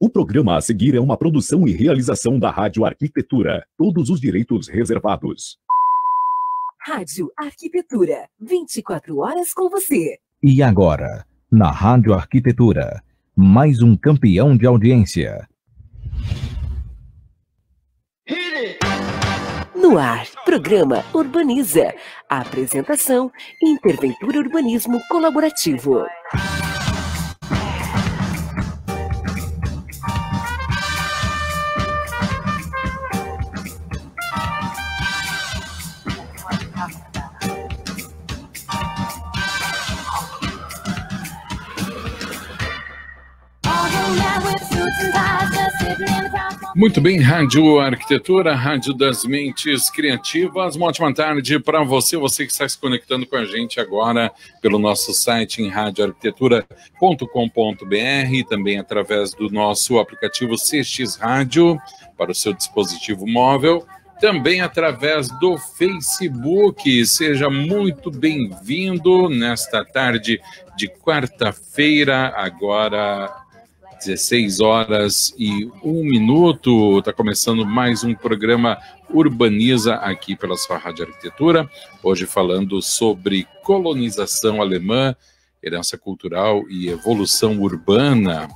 O programa a seguir é uma produção e realização da Rádio Arquitetura. Todos os direitos reservados. Rádio Arquitetura, 24 horas com você. E agora, na Rádio Arquitetura, mais um campeão de audiência. No ar, programa Urbaniza. A apresentação, Interventura Urbanismo Colaborativo. Muito bem, Rádio Arquitetura, Rádio das Mentes Criativas. Uma ótima tarde para você, você que está se conectando com a gente agora pelo nosso site em radioarquitetura.com.br, também através do nosso aplicativo CX Rádio para o seu dispositivo móvel, também através do Facebook. Seja muito bem-vindo nesta tarde de quarta-feira, agora 16 horas e 1 minuto, está começando mais um programa Urbaniza aqui pela sua Rádio Arquitetura, hoje falando sobre colonização alemã, herança cultural e evolução urbana.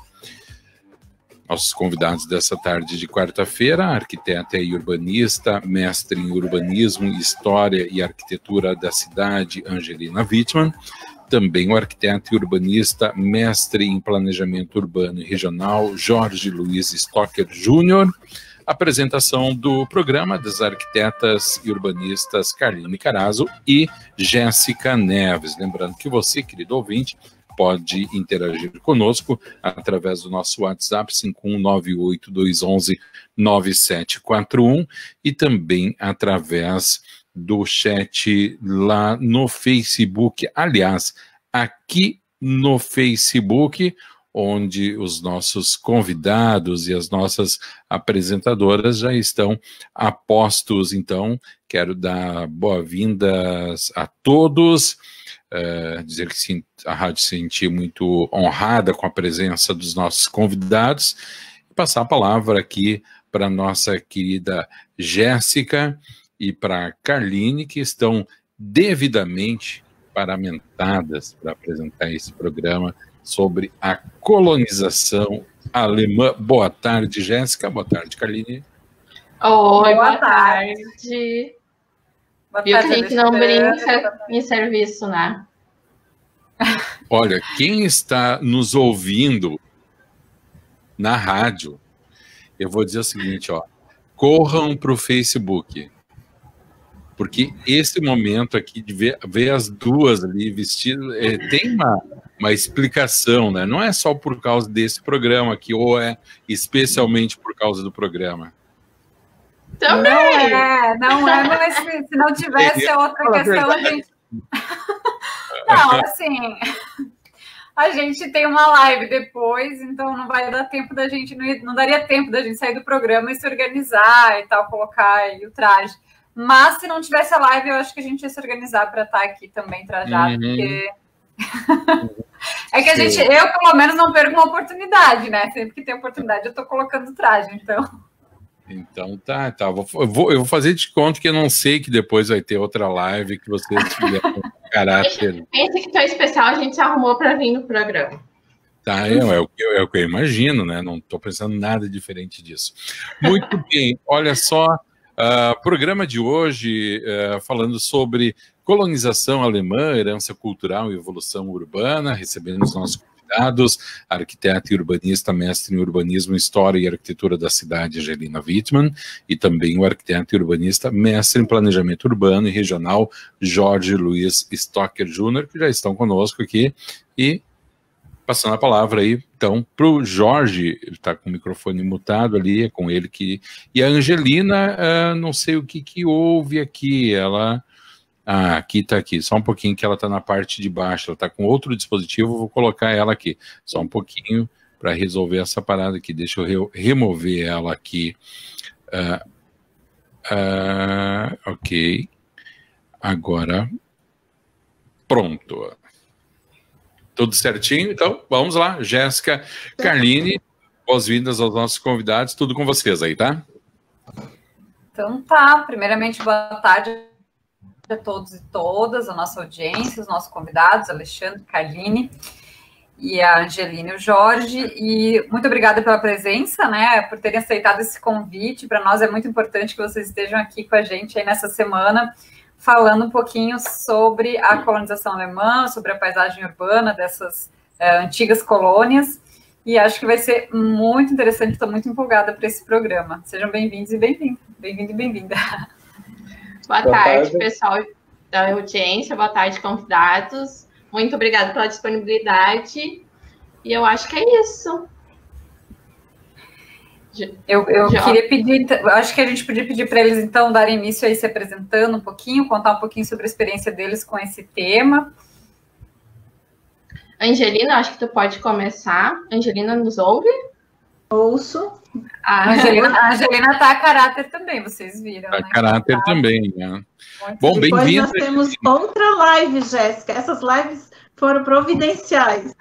Nossos convidados dessa tarde de quarta-feira, arquiteta e urbanista, mestre em urbanismo, história e arquitetura da cidade, Angelina Wittmann. Também o arquiteto e urbanista, mestre em planejamento urbano e regional, Jorge Luiz Stocker Júnior. Apresentação do programa das arquitetas e urbanistas Carline Carazo e Jéssica Neves. Lembrando que você, querido ouvinte, pode interagir conosco através do nosso WhatsApp 51982119741 e também através do chat lá no Facebook. Aliás, aqui no Facebook, onde os nossos convidados e as nossas apresentadoras já estão a postos. Então, quero dar boas-vindas a todos, dizer que a rádio se sentiu muito honrada com a presença dos nossos convidados e passar a palavra aqui para a nossa querida Jéssica e para a Carline, que estão devidamente paramentadas para apresentar esse programa sobre a colonização alemã. Boa tarde, Jéssica. Boa tarde, Carline. Oi, boa tarde. Viu que a gente não brinca em serviço, né? Olha, quem está nos ouvindo na rádio, eu vou dizer o seguinte, ó, corram para o Facebook, porque esse momento aqui de ver as duas ali vestidas, tem uma explicação, né? Não é só por causa desse programa aqui, ou é especialmente por causa do programa. Também! Não é, mas se não tivesse outra questão, a gente... Não, assim... A gente tem uma live depois, então não vai dar tempo da gente... Não daria tempo da gente sair do programa e se organizar e tal, colocar aí o traje. Mas se não tivesse a live, eu acho que a gente ia se organizar para estar aqui também trajado, porque... É que eu pelo menos não perco uma oportunidade, né? Sempre que tem oportunidade eu tô colocando traje, então... Então tá. Eu vou fazer de conta que eu não sei que depois vai ter outra live que vocês tiveram caráter. Esse que tá especial a gente arrumou para vir no programa. Tá, é o que eu imagino, né? Não tô pensando nada diferente disso. Muito bem, olha só, programa de hoje falando sobre colonização alemã, herança cultural e evolução urbana, recebendo os nossos convidados, arquiteta e urbanista, mestre em urbanismo, história e arquitetura da cidade, Angelina Wittmann, e também o arquiteto e urbanista, mestre em planejamento urbano e regional, Jorge Luiz Stocker Júnior, que já estão conosco aqui, e passando a palavra aí, então, para o Jorge, ele está com o microfone mutado ali, é com ele que... E a Angelina, não sei o que houve aqui, ela... aqui está aqui, só um pouquinho que ela está na parte de baixo, ela está com outro dispositivo, vou colocar ela aqui, só um pouquinho para resolver essa parada aqui, deixa eu remover ela aqui, ok, agora, pronto, tudo certinho, então vamos lá, Jéssica, Carline, boas-vindas aos nossos convidados, tudo com vocês aí, tá? Então tá, primeiramente boa tarde a todos e todas, a nossa audiência, os nossos convidados, Alexandre, Carline e a Angelina e o Jorge, e muito obrigada pela presença, né, por terem aceitado esse convite. Para nós é muito importante que vocês estejam aqui com a gente aí nessa semana, falando um pouquinho sobre a colonização alemã, sobre a paisagem urbana dessas antigas colônias, e acho que vai ser muito interessante, estou muito empolgada para esse programa. Sejam bem-vindos e bem-vinda. Bem-vindo e bem-vinda. Boa tarde, pessoal da audiência, boa tarde, convidados. Muito obrigada pela disponibilidade, e eu acho que é isso. Eu queria pedir, acho que a gente podia pedir para eles, então, darem início aí se apresentando um pouquinho, contar um pouquinho sobre a experiência deles com esse tema. Angelina, acho que tu pode começar. Angelina, nos ouve? Ouço. A Angelina está a caráter também, vocês viram, né? A caráter também, né? Bom, bem-vinda. Nós temos outra live, Jéssica. Essas lives foram providenciais.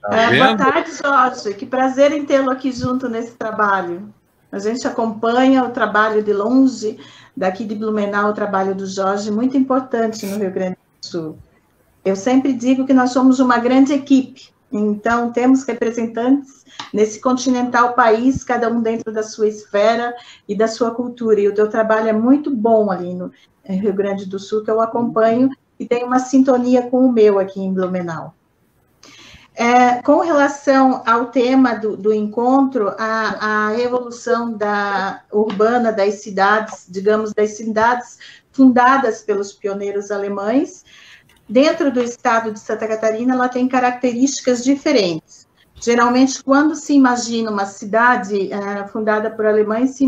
Boa tarde, Jorge. Que prazer em tê-lo aqui junto nesse trabalho. A gente acompanha o trabalho de longe, daqui de Blumenau, o trabalho do Jorge, muito importante no Rio Grande do Sul. Eu sempre digo que nós somos uma grande equipe, então temos representantes nesse continental país, cada um dentro da sua esfera e da sua cultura, e o teu trabalho é muito bom ali no Rio Grande do Sul, que eu acompanho, e tem uma sintonia com o meu aqui em Blumenau. Com relação ao tema do encontro, a evolução urbana das cidades, digamos, das cidades fundadas pelos pioneiros alemães, dentro do estado de Santa Catarina, ela tem características diferentes. Geralmente, quando se imagina uma cidade fundada por alemães,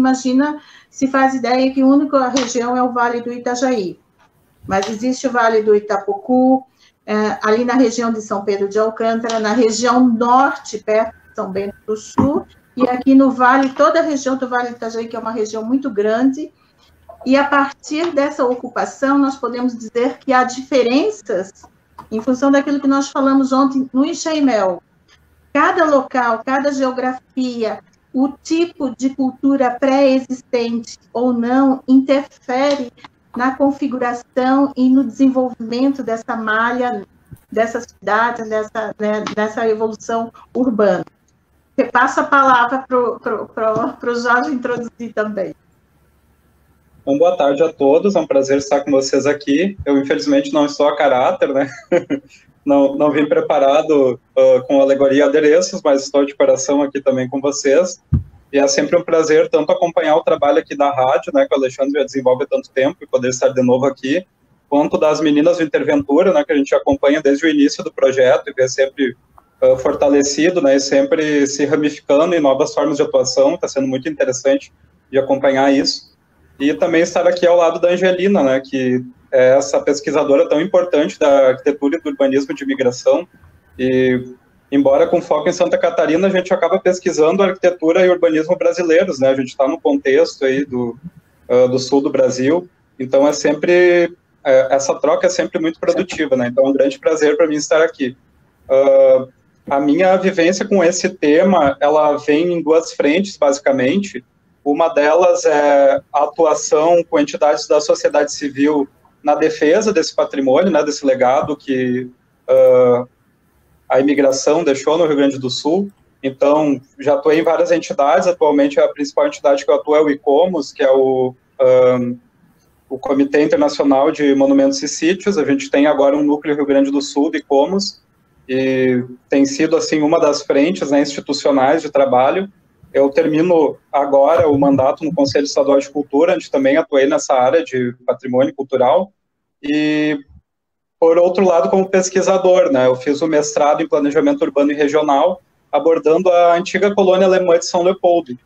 se faz ideia que a única região é o Vale do Itajaí. Mas existe o Vale do Itapocu, ali na região de São Pedro de Alcântara, na região norte, perto de São Bento do Sul, e aqui no Vale, toda a região do Vale do Itajaí, que é uma região muito grande, e a partir dessa ocupação, nós podemos dizer que há diferenças em função daquilo que nós falamos ontem no Enxaimel. Cada local, cada geografia, o tipo de cultura pré-existente ou não interfere na configuração e no desenvolvimento dessa malha, dessa cidade, dessa evolução urbana. Eu passo a palavra para o Jorge introduzir também. Então, boa tarde a todos, é um prazer estar com vocês aqui. Eu, infelizmente, não estou a caráter, né? Não vim preparado com alegoria e adereços, mas estou de coração aqui também com vocês. E é sempre um prazer tanto acompanhar o trabalho aqui da rádio, né, que o Alexandre já desenvolve há tanto tempo, e poder estar de novo aqui, quanto das meninas do Interventura, né, que a gente acompanha desde o início do projeto e vê sempre fortalecido, né, e sempre se ramificando em novas formas de atuação. Está sendo muito interessante de acompanhar isso. E também estar aqui ao lado da Angelina, né, que é essa pesquisadora tão importante da arquitetura e do urbanismo de imigração. E, embora com foco em Santa Catarina, a gente acaba pesquisando arquitetura e urbanismo brasileiros, né? A gente está no contexto aí do sul do Brasil, então essa troca é sempre muito produtiva, né? Então é um grande prazer para mim estar aqui. A minha vivência com esse tema, ela vem em duas frentes, basicamente. Uma delas é a atuação com entidades da sociedade civil na defesa desse patrimônio, né, desse legado que a imigração deixou no Rio Grande do Sul. Então, já atuei em várias entidades. Atualmente, a principal entidade que eu atuo é o ICOMOS, que é o Comitê Internacional de Monumentos e Sítios. A gente tem agora um núcleo Rio Grande do Sul, do ICOMOS, e tem sido, assim, uma das frentes, né, institucionais de trabalho. Eu termino agora o mandato no Conselho Estadual de Cultura, onde também atuei nessa área de patrimônio cultural. E, por outro lado, como pesquisador, né, eu fiz o mestrado em Planejamento Urbano e Regional, abordando a antiga colônia alemã de São Leopoldo.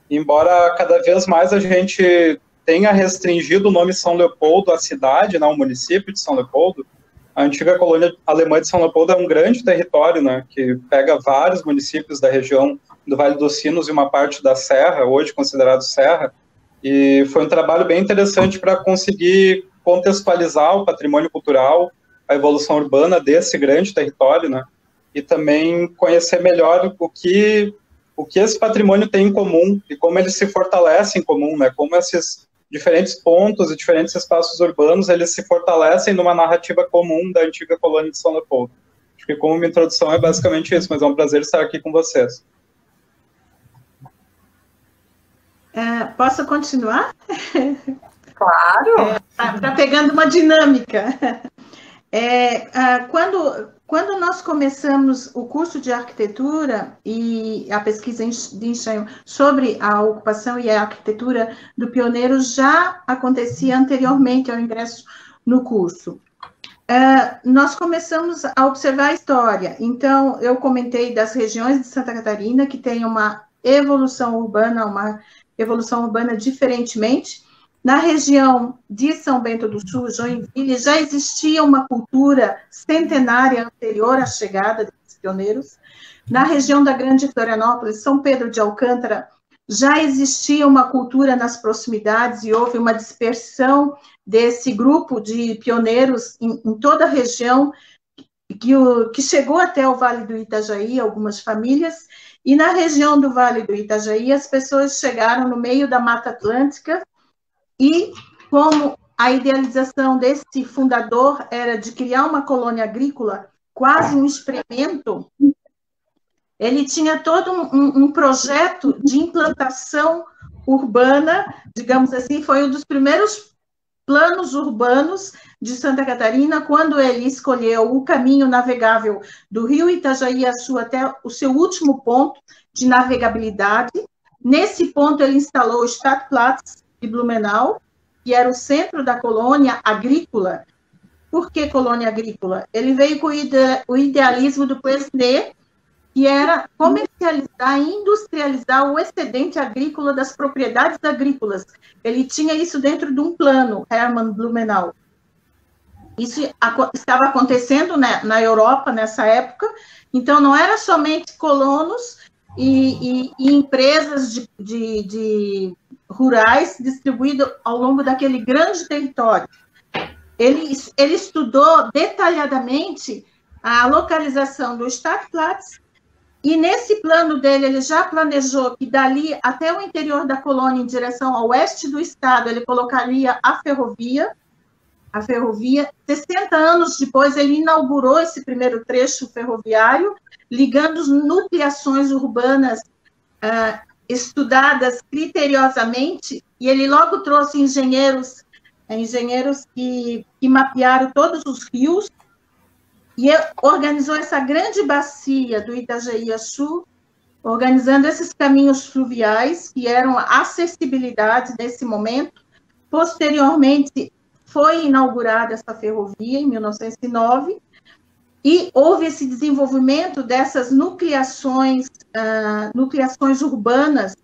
Embora cada vez mais a gente tenha restringido o nome São Leopoldo à cidade, né, ao município de São Leopoldo, a antiga colônia alemã de São Leopoldo é um grande território, né, que pega vários municípios da região do Vale dos Sinos e uma parte da Serra, hoje considerado Serra, e foi um trabalho bem interessante para conseguir contextualizar o patrimônio cultural, a evolução urbana desse grande território, né, e também conhecer melhor o que esse patrimônio tem em comum e como ele se fortalece em comum, né? Como esses diferentes pontos e diferentes espaços urbanos, eles se fortalecem numa narrativa comum da antiga colônia de São Leopoldo. Acho que como uma introdução é basicamente isso, mas é um prazer estar aqui com vocês. Posso continuar? Claro. Tá pegando uma dinâmica. Quando nós começamos o curso de arquitetura e a pesquisa de engenho sobre a ocupação e a arquitetura do pioneiro já acontecia anteriormente ao ingresso no curso. Nós começamos a observar a história. Então, eu comentei das regiões de Santa Catarina que tem uma evolução urbana diferentemente. Na região de São Bento do Sul, Joinville, já existia uma cultura centenária anterior à chegada desses pioneiros. Na região da Grande Florianópolis, São Pedro de Alcântara, já existia uma cultura nas proximidades e houve uma dispersão desse grupo de pioneiros em toda a região, que chegou até o Vale do Itajaí, algumas famílias, e na região do Vale do Itajaí, as pessoas chegaram no meio da Mata Atlântica, e como a idealização desse fundador era de criar uma colônia agrícola, quase um experimento, ele tinha todo um projeto de implantação urbana, digamos assim, foi um dos primeiros planos urbanos de Santa Catarina, quando ele escolheu o caminho navegável do rio Itajaí-Açu até o seu último ponto de navegabilidade. Nesse ponto, ele instalou o Stadtplatz de Blumenau, que era o centro da colônia agrícola. Por que colônia agrícola? Ele veio com o idealismo do Quesnay, que era comercializar e industrializar o excedente agrícola das propriedades agrícolas. Ele tinha isso dentro de um plano, Hermann Blumenau. Isso estava acontecendo, né, na Europa nessa época, então não era somente colonos e empresas de rurais distribuídas ao longo daquele grande território. Ele estudou detalhadamente a localização do Stadtplatz, e nesse plano dele, ele já planejou que dali até o interior da colônia, em direção ao oeste do estado, ele colocaria a ferrovia. 60 anos depois, ele inaugurou esse primeiro trecho ferroviário, ligando nucleações urbanas estudadas criteriosamente, e ele logo trouxe engenheiros que mapearam todos os rios, e organizou essa grande bacia do Itajaí-Açu, organizando esses caminhos fluviais, que eram a acessibilidade nesse momento. Posteriormente, foi inaugurada essa ferrovia, em 1909, e houve esse desenvolvimento dessas nucleações urbanas.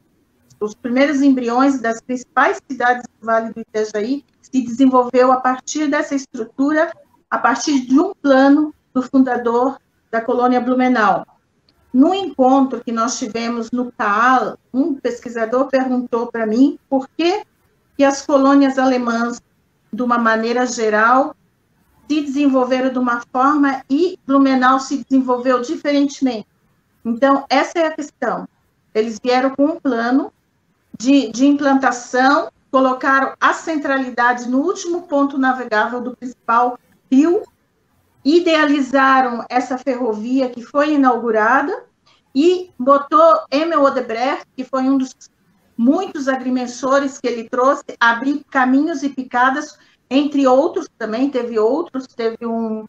Os primeiros embriões das principais cidades do Vale do Itajaí se desenvolveu a partir dessa estrutura, a partir de um plano do fundador da colônia Blumenau. No encontro que nós tivemos no CAAL, um pesquisador perguntou para mim por que as colônias alemãs, de uma maneira geral, se desenvolveram de uma forma e Blumenau se desenvolveu diferentemente. Então, essa é a questão. Eles vieram com um plano de implantação, colocaram a centralidade no último ponto navegável do principal rio, idealizaram essa ferrovia que foi inaugurada e botou Emil Odebrecht, que foi um dos muitos agrimensores que ele trouxe, abrir caminhos e picadas, entre outros também, teve um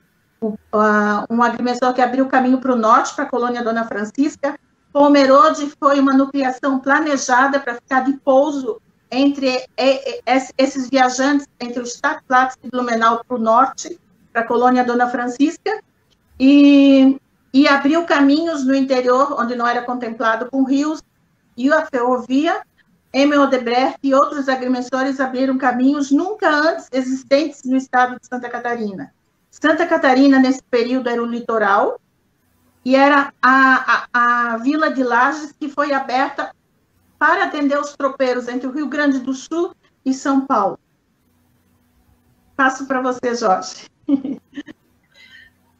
agrimensor que abriu o caminho para o norte, para a colônia Dona Francisca. Pomerode foi uma nucleação planejada para ficar de pouso entre esses viajantes, entre o Stadtplatz e Blumenau para o norte, para a colônia Dona Francisca, e abriu caminhos no interior, onde não era contemplado com rios, e a ferrovia. Emil Odebrecht e outros agrimensores abriram caminhos nunca antes existentes no estado de Santa Catarina. Santa Catarina, nesse período, era o litoral, e era a vila de Lages, que foi aberta para atender os tropeiros entre o Rio Grande do Sul e São Paulo. Passo para você, Jorge.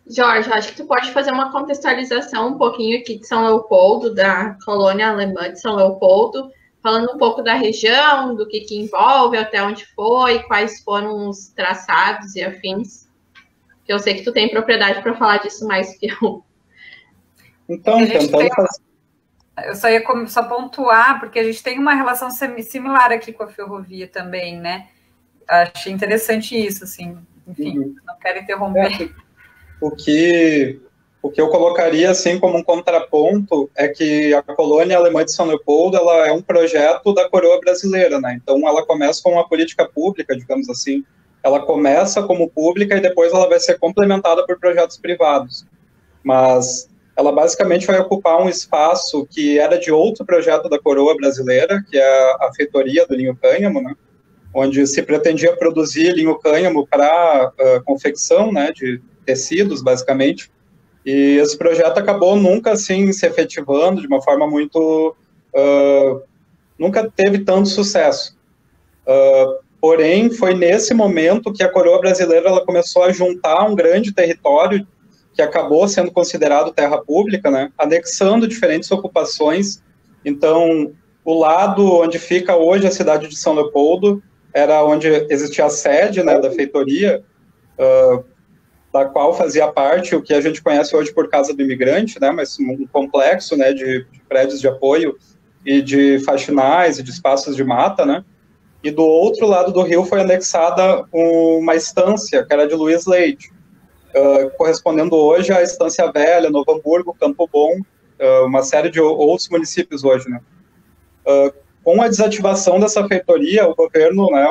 Jorge, acho que tu pode fazer uma contextualização um pouquinho aqui de São Leopoldo, da colônia alemã de São Leopoldo, falando um pouco da região, do que envolve, até onde foi, quais foram os traçados e afins. Eu sei que tu tem propriedade para falar disso mais que eu. Então, tentando fazer... Eu só ia só pontuar, porque a gente tem uma relação similar aqui com a ferrovia também, né? Achei interessante isso, assim. Enfim, não quero interromper. O que eu colocaria, assim, como um contraponto, é que a colônia alemã de São Leopoldo, ela é um projeto da coroa brasileira, né? Então, ela começa com uma política pública, digamos assim. Ela começa como pública e depois ela vai ser complementada por projetos privados. Mas ela basicamente vai ocupar um espaço que era de outro projeto da coroa brasileira, que é a feitoria do linho cânhamo, né? Onde se pretendia produzir linho cânhamo para confecção, né, de tecidos, basicamente. E esse projeto acabou nunca, assim, se efetivando de uma forma muito... nunca teve tanto sucesso. Porém, foi nesse momento que a coroa brasileira ela começou a juntar um grande território que acabou sendo considerado terra pública, né, anexando diferentes ocupações. Então, o lado onde fica hoje a cidade de São Leopoldo era onde existia a sede, né, da feitoria, da qual fazia parte o que a gente conhece hoje por Casa do Imigrante, né, mas um complexo, né, de prédios de apoio e de faxinais e de espaços de mata, né. E do outro lado do rio foi anexada uma estância, que era de Luiz Leite, correspondendo hoje à Estância Velha, Novo Hamburgo, Campo Bom, uma série de outros municípios hoje, né. Com a desativação dessa feitoria, o governo, né,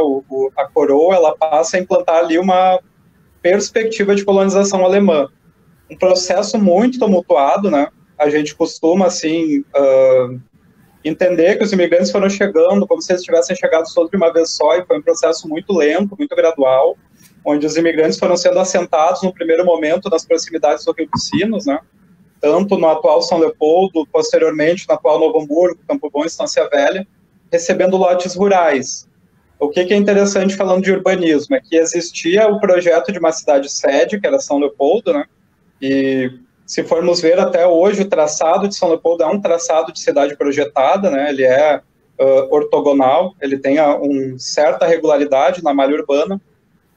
a coroa, ela passa a implantar ali uma perspectiva de colonização alemã. Um processo muito tumultuado, né, a gente costuma, assim, entender que os imigrantes foram chegando como se eles tivessem chegado todos de uma vez só, e foi um processo muito lento, muito gradual, onde os imigrantes foram sendo assentados no primeiro momento nas proximidades do Rio dos Sinos, né, tanto no atual São Leopoldo, posteriormente no atual Novo Hamburgo, Campo Bom e Estância Velha, recebendo lotes rurais. O que é interessante falando de urbanismo é que existia o projeto de uma cidade-sede, que era São Leopoldo, né, e se formos ver até hoje, o traçado de São Leopoldo é um traçado de cidade projetada, né, ele é ortogonal, ele tem uma certa regularidade na malha urbana,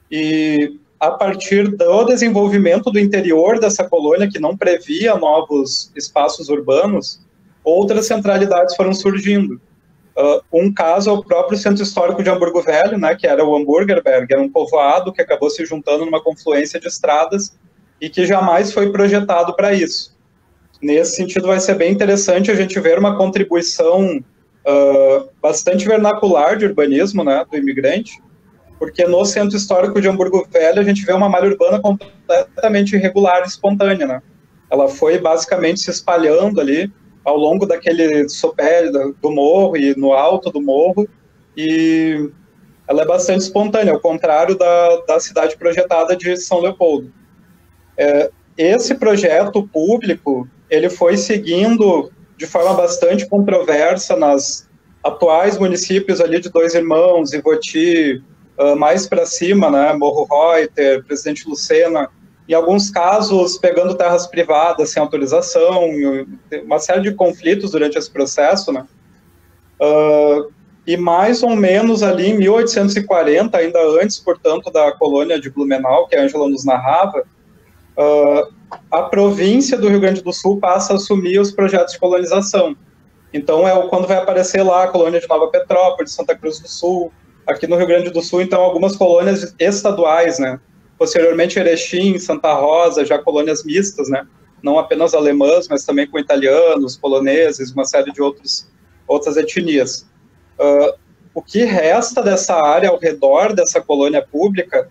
e a partir do desenvolvimento do interior dessa colônia, que não previa novos espaços urbanos, outras centralidades foram surgindo. Um caso é o próprio Centro Histórico de Hamburgo Velho, né, que era o Hamburgerberg, era um povoado que acabou se juntando numa confluência de estradas e que jamais foi projetado para isso. Nesse sentido, vai ser bem interessante a gente ver uma contribuição bastante vernacular de urbanismo, né, do imigrante, porque no Centro Histórico de Hamburgo Velho a gente vê uma malha urbana completamente irregular e espontânea, né? Ela foi basicamente se espalhando ali ao longo daquele sopé do morro e no alto do morro, e ela é bastante espontânea, ao contrário da cidade projetada de São Leopoldo. Esse projeto público, ele foi seguindo de forma bastante controversa nas atuais municípios ali de Dois Irmãos, Ivoti, mais para cima, né, Morro Reuter, Presidente Lucena, em alguns casos pegando terras privadas sem autorização, uma série de conflitos durante esse processo, né? E mais ou menos ali em 1840, ainda antes, portanto, da colônia de Blumenau, que a Ângela nos narrava, a província do Rio Grande do Sul passa a assumir os projetos de colonização. Então, quando vai aparecer lá a colônia de Nova Petrópolis, Santa Cruz do Sul, aqui no Rio Grande do Sul, então, algumas colônias estaduais, né? Posteriormente, Erechim, Santa Rosa, já colônias mistas, né? Não apenas alemãs, mas também com italianos, poloneses, uma série de outras etnias. O que resta dessa área ao redor dessa colônia pública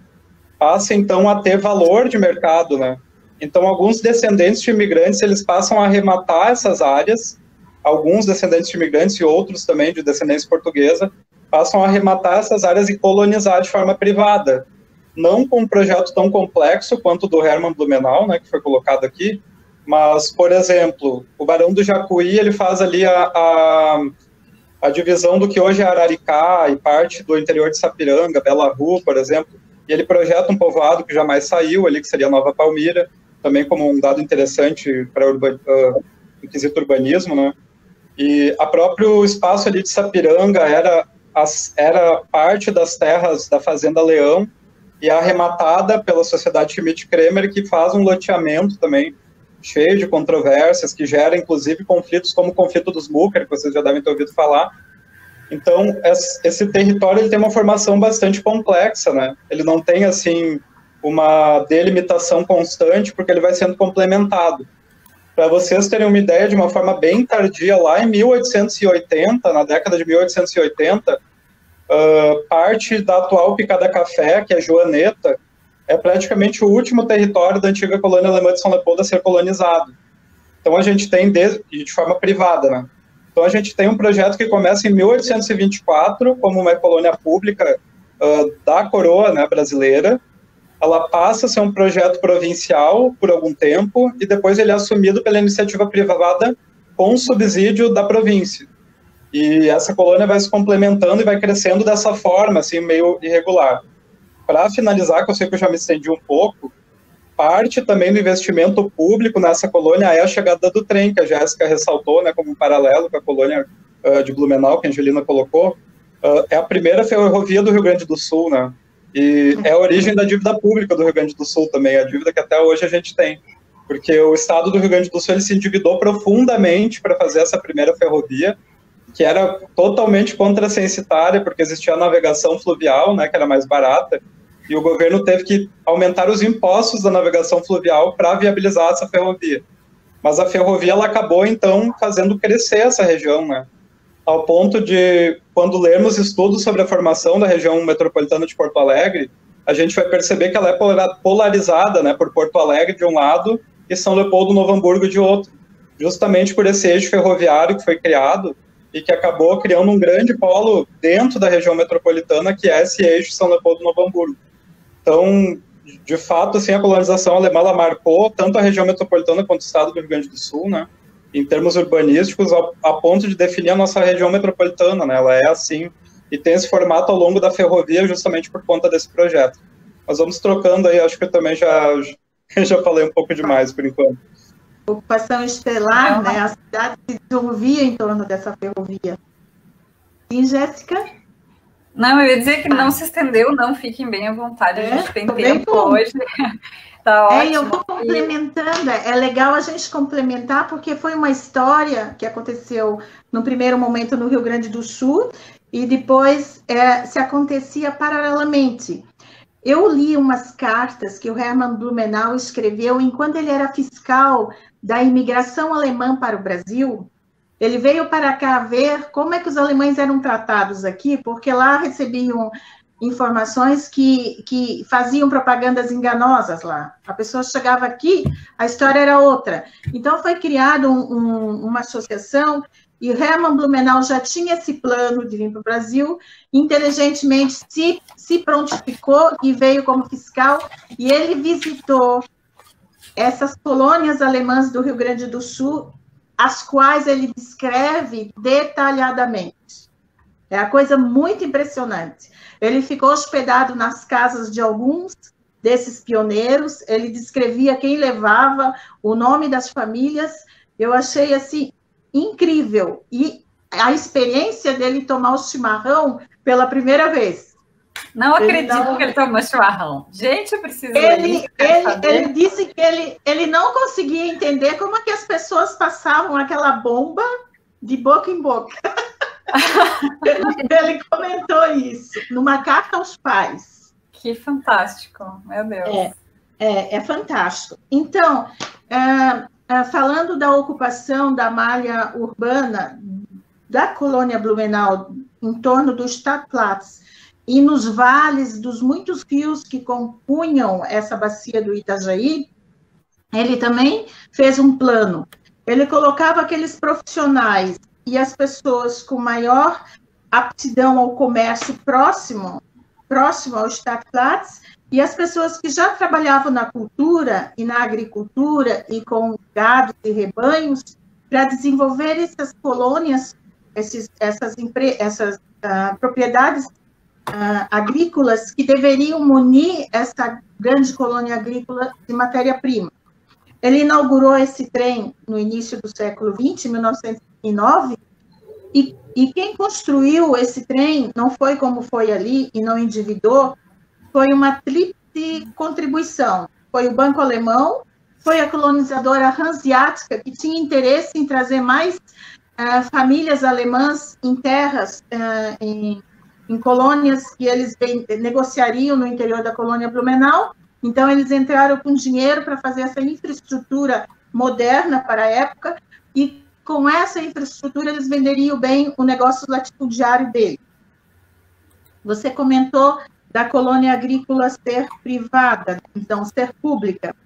passa, então, a ter valor de mercado, né? Então, alguns descendentes de imigrantes, eles passam a arrematar essas áreas, alguns descendentes de imigrantes e outros também de descendência portuguesa, passam a arrematar essas áreas e colonizar de forma privada. Não com um projeto tão complexo quanto o do Hermann Blumenau, né, que foi colocado aqui, mas, por exemplo, o Barão do Jacuí, ele faz ali a divisão do que hoje é Araricá e parte do interior de Sapiranga, Bela Rua, por exemplo, e ele projeta um povoado que jamais saiu ali, que seria Nova Palmira. também como um dado interessante para o quesito urbanismo, né? E a próprio espaço ali de Sapiranga era parte das terras da Fazenda Leão e arrematada pela sociedade Schmidt-Kremer, que faz um loteamento também cheio de controvérsias, que gera, inclusive, conflitos como o conflito dos Mucker, que vocês já devem ter ouvido falar. Então, esse território ele tem uma formação bastante complexa, né? Ele não tem, assim, uma delimitação constante, porque ele vai sendo complementado. Para vocês terem uma ideia, de uma forma bem tardia, lá em 1880, na década de 1880, parte da atual Picada Café, que é Joaneta, é praticamente o último território da antiga colônia alemã de São Leopoldo a ser colonizado. Então a gente tem, de forma privada, né? Então a gente tem um projeto que começa em 1824, como uma colônia pública da coroa, né, brasileira. Ela passa a ser um projeto provincial por algum tempo, e depois ele é assumido pela iniciativa privada com subsídio da província. E essa colônia vai se complementando e vai crescendo dessa forma, assim, meio irregular. Para finalizar, que eu sei que eu já me estendi um pouco, parte também do investimento público nessa colônia é a chegada do trem, que a Jéssica ressaltou, né, como um paralelo com a colônia de Blumenau, que a Angelina colocou. É a primeira ferrovia do Rio Grande do Sul, né? E é a origem da dívida pública do Rio Grande do Sul também, a dívida que até hoje a gente tem. Porque o estado do Rio Grande do Sul ele se endividou profundamente para fazer essa primeira ferrovia, que era totalmente contracensitária, porque existia a navegação fluvial, né, que era mais barata, e o governo teve que aumentar os impostos da navegação fluvial para viabilizar essa ferrovia. Mas a ferrovia ela acabou, então, fazendo crescer essa região, né? Ao ponto de, quando lermos estudos sobre a formação da região metropolitana de Porto Alegre, a gente vai perceber que ela é polarizada, né, por Porto Alegre de um lado e São Leopoldo, Novo Hamburgo de outro, justamente por esse eixo ferroviário que foi criado e que acabou criando um grande polo dentro da região metropolitana, que é esse eixo São Leopoldo, Novo Hamburgo. Então, de fato, assim, a colonização alemã ela marcou tanto a região metropolitana quanto o estado do Rio Grande do Sul, né, em termos urbanísticos, a ponto de definir a nossa região metropolitana, né? Ela é assim, e tem esse formato ao longo da ferrovia justamente por conta desse projeto. Mas vamos trocando aí, acho que eu também já falei um pouco demais por enquanto. Ocupação estelar, né? A cidade se desenvolvia em torno dessa ferrovia. Sim, Jéssica? Não, eu ia dizer que não se estendeu, não, fiquem bem à vontade, a gente tem tempo bom. hoje. Tá ótimo. Eu vou complementando, é legal a gente complementar, porque foi uma história que aconteceu no primeiro momento no Rio Grande do Sul, e depois se acontecia paralelamente. Eu li umas cartas que o Hermann Blumenau escreveu enquanto ele era fiscal da imigração alemã para o Brasil. Ele veio para cá ver como é que os alemães eram tratados aqui, porque lá recebiam informações que faziam propagandas enganosas lá. A pessoa chegava aqui, a história era outra. Então, foi criada uma associação, e o Hermann Blumenau já tinha esse plano de vir para o Brasil, inteligentemente se prontificou e veio como fiscal, e ele visitou essas colônias alemãs do Rio Grande do Sul, as quais ele descreve detalhadamente. É uma coisa muito impressionante. Ele ficou hospedado nas casas de alguns desses pioneiros, ele descrevia quem levava, o nome das famílias. Eu achei, assim, incrível. E a experiência dele tomar o chimarrão pela primeira vez. Não acredito que ele tomou chimarrão. Gente, eu preciso ele disse que ele não conseguia entender como é que as pessoas passavam aquela bomba de boca em boca. Ele comentou isso numa carta aos pais. Que fantástico, meu Deus. É fantástico. Então, falando da ocupação da malha urbana da colônia Blumenau em torno do Stadtplatz e nos vales dos muitos rios que compunham essa bacia do Itajaí, ele também fez um plano. Ele colocava aqueles profissionais e as pessoas com maior aptidão ao comércio próximo ao Stadtplatz, e as pessoas que já trabalhavam na cultura e na agricultura e com gado e rebanhos, para desenvolver essas colônias, essas propriedades agrícolas que deveriam munir essa grande colônia agrícola de matéria-prima. Ele inaugurou esse trem no início do século XX, em 1909, e quem construiu esse trem não foi como foi ali e não endividou, foi uma tríplice contribuição. Foi o Banco Alemão, foi a colonizadora hanseática, que tinha interesse em trazer mais famílias alemãs em terras, em colônias que eles negociariam no interior da colônia Blumenau. Então, eles entraram com dinheiro para fazer essa infraestrutura moderna para a época, e com essa infraestrutura eles venderiam bem o negócio latifundiário dele. Você comentou da colônia agrícola ser privada, então ser pública.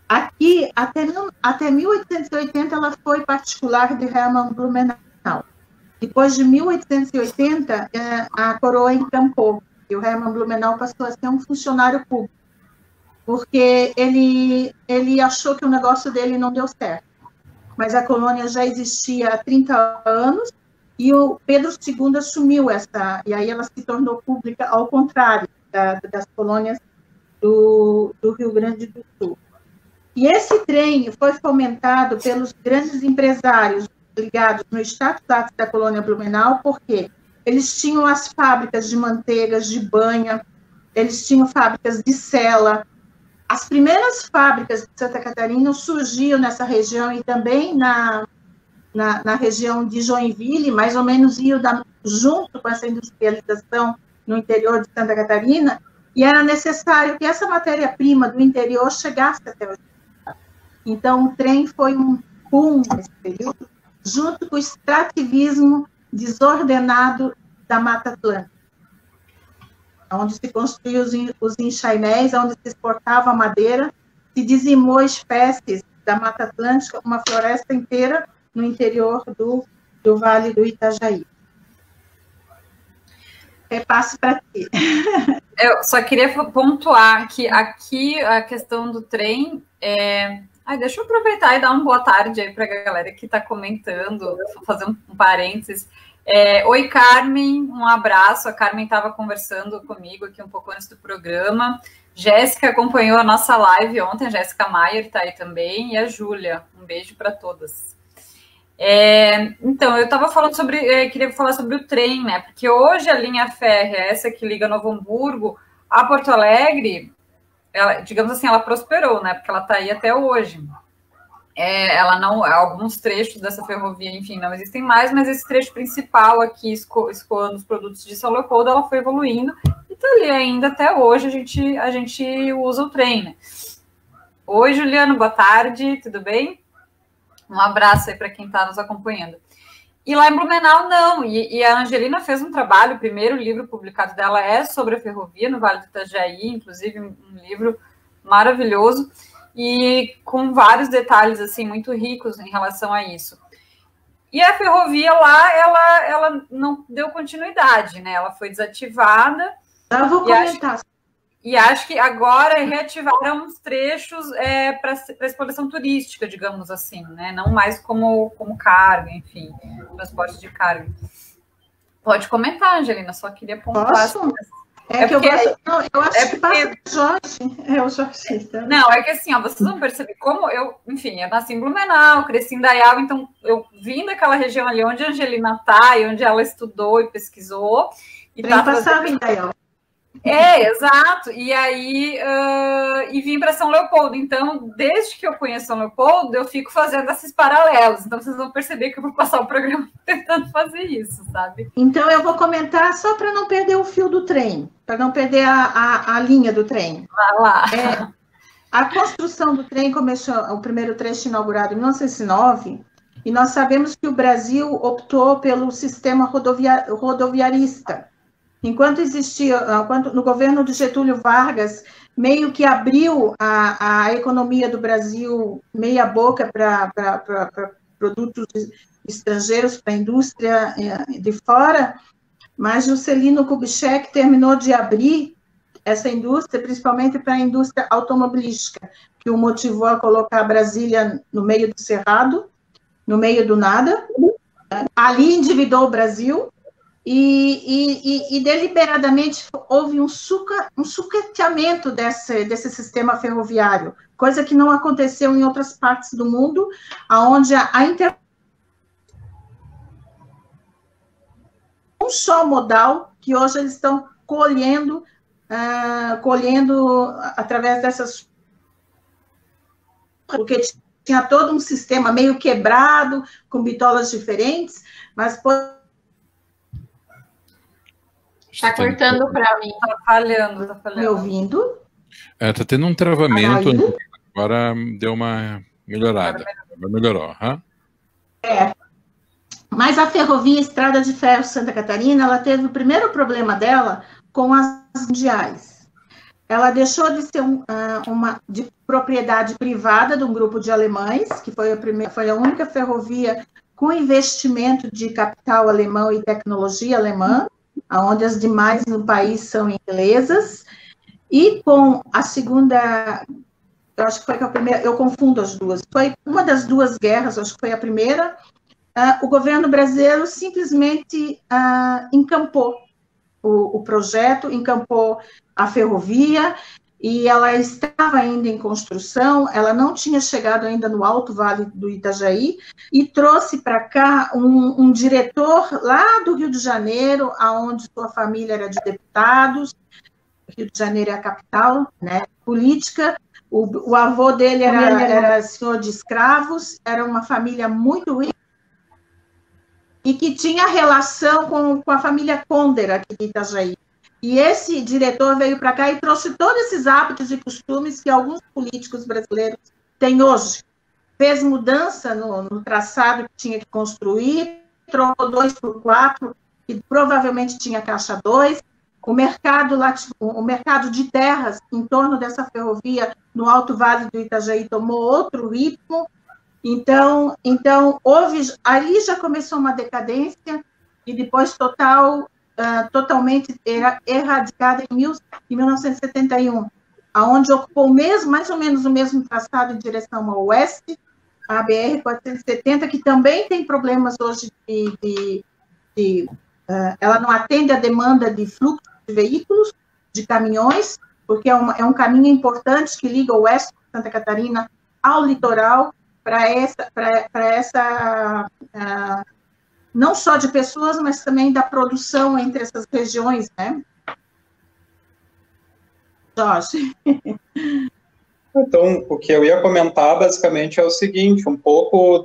Aqui, até 1880, ela foi particular de Hermann Blumenau. Depois de 1880, a coroa encampou, e o Hermann Blumenau passou a ser um funcionário público, porque ele achou que o negócio dele não deu certo. Mas a colônia já existia há 30 anos, e o Pedro II assumiu essa, e aí ela se tornou pública, ao contrário das colônias do Rio Grande do Sul. E esse trem foi fomentado pelos grandes empresários ligados no status da colônia Blumenau, porque eles tinham as fábricas de manteigas, de banha, eles tinham fábricas de sela. As primeiras fábricas de Santa Catarina surgiam nessa região e também na região de Joinville, mais ou menos iam junto com essa industrialização no interior de Santa Catarina, e era necessário que essa matéria-prima do interior chegasse até o estado. Então, o trem foi um boom nesse período, junto com o extrativismo desordenado da Mata Atlântica, onde se construíam os enxainéis, onde se exportava a madeira, se dizimou espécies da Mata Atlântica, uma floresta inteira no interior do Vale do Itajaí. Repasse para ti. Eu só queria pontuar que aqui a questão do trem deixa eu aproveitar e dar uma boa tarde aí para a galera que está comentando, vou fazer um parênteses. Oi, Carmen, um abraço. A Carmen estava conversando comigo aqui um pouco antes do programa. Jéssica acompanhou a nossa live ontem, a Jéssica Maier está aí também, e a Júlia. Um beijo para todas. Então, eu estava falando queria falar sobre o trem, né? Porque hoje a linha férrea, essa que liga Novo Hamburgo a Porto Alegre, ela, digamos assim, ela prosperou, né? Porque ela está aí até hoje. Ela não, alguns trechos dessa ferrovia, enfim, não existem mais, mas esse trecho principal aqui, escoando os produtos de São Leopoldo, ela foi evoluindo e está ali ainda até hoje, a gente usa o trem, né? Oi, Juliano, boa tarde, tudo bem? Um abraço aí para quem está nos acompanhando. E lá em Blumenau, não. E a Angelina fez um trabalho, o primeiro livro publicado dela é sobre a ferrovia no Vale do Itajaí, inclusive um livro maravilhoso, e com vários detalhes, assim, muito ricos em relação a isso. E a ferrovia lá, ela não deu continuidade, né? Ela foi desativada. Eu vou comentar. E acho que agora reativaram os trechos para exploração turística, digamos assim, né? não mais como carga, enfim, transporte de carga. Pode comentar, Angelina, só queria pontuar. Posso? Eu acho que passa o Jorge. O Jorge. Tá? Não, é que assim, vocês vão perceber como eu nasci em Blumenau, cresci em Dayal, então eu vim daquela região ali onde a Angelina está e onde ela estudou e pesquisou. E passava em Dayal. Exato. E aí, e vim para São Leopoldo. Então, desde que eu conheço São Leopoldo, eu fico fazendo esses paralelos. Então, vocês vão perceber que eu vou passar o programa tentando fazer isso, sabe? Então, eu vou comentar só para não perder o fio do trem, para não perder a linha do trem. Vai lá. A construção do trem começou, o primeiro trecho inaugurado em 1909, e nós sabemos que o Brasil optou pelo sistema rodoviarista. Enquanto no governo de Getúlio Vargas, meio que abriu a economia do Brasil meia boca para produtos estrangeiros, para a indústria de fora, mas Juscelino Kubitschek terminou de abrir essa indústria, principalmente para a indústria automobilística, que o motivou a colocar Brasília no meio do cerrado, no meio do nada. Ali endividou o Brasil, e deliberadamente houve um sucateamento desse sistema ferroviário, coisa que não aconteceu em outras partes do mundo, onde um só modal, que hoje eles estão colhendo através dessas... Porque tinha todo um sistema meio quebrado, com bitolas diferentes, mas... Está cortando para mim. Está falhando. Me ouvindo? Está tendo um travamento. Agora deu uma melhorada. Melhorou. Mas a Ferrovia Estrada de Ferro Santa Catarina, ela teve o primeiro problema dela com as mundiais. Ela deixou de ser uma de propriedade privada de um grupo de alemães, que foi a única ferrovia com investimento de capital alemão e tecnologia alemã, onde as demais no país são inglesas, e com a segunda, eu acho que foi a primeira, eu confundo as duas, foi uma das duas guerras, acho que foi a primeira, o governo brasileiro simplesmente encampou o projeto, encampou a ferrovia, e ela estava ainda em construção, ela não tinha chegado ainda no Alto Vale do Itajaí, e trouxe para cá um diretor lá do Rio de Janeiro, onde sua família era de deputados. Rio de Janeiro é a capital, né, política. O avô dele era senhor de escravos, era uma família muito rica, e que tinha relação com a família Conder aqui de Itajaí. E esse diretor veio para cá e trouxe todos esses hábitos e costumes que alguns políticos brasileiros têm hoje. Fez mudança no traçado que tinha que construir, trocou 2x4, que provavelmente tinha caixa 2. O mercado de terras em torno dessa ferrovia, no Alto Vale do Itajaí, tomou outro ritmo. Então ali já começou uma decadência, e depois totalmente erradicada em 1971, onde ocupou mais ou menos o mesmo traçado em direção ao oeste, a BR-470, que também tem problemas hoje ela não atende a demanda de fluxo de veículos, de caminhões, porque é um caminho importante que liga o oeste de Santa Catarina ao litoral, para essa não só de pessoas, mas também da produção entre essas regiões, né? Jorge. Então, o que eu ia comentar, basicamente, é o seguinte, um pouco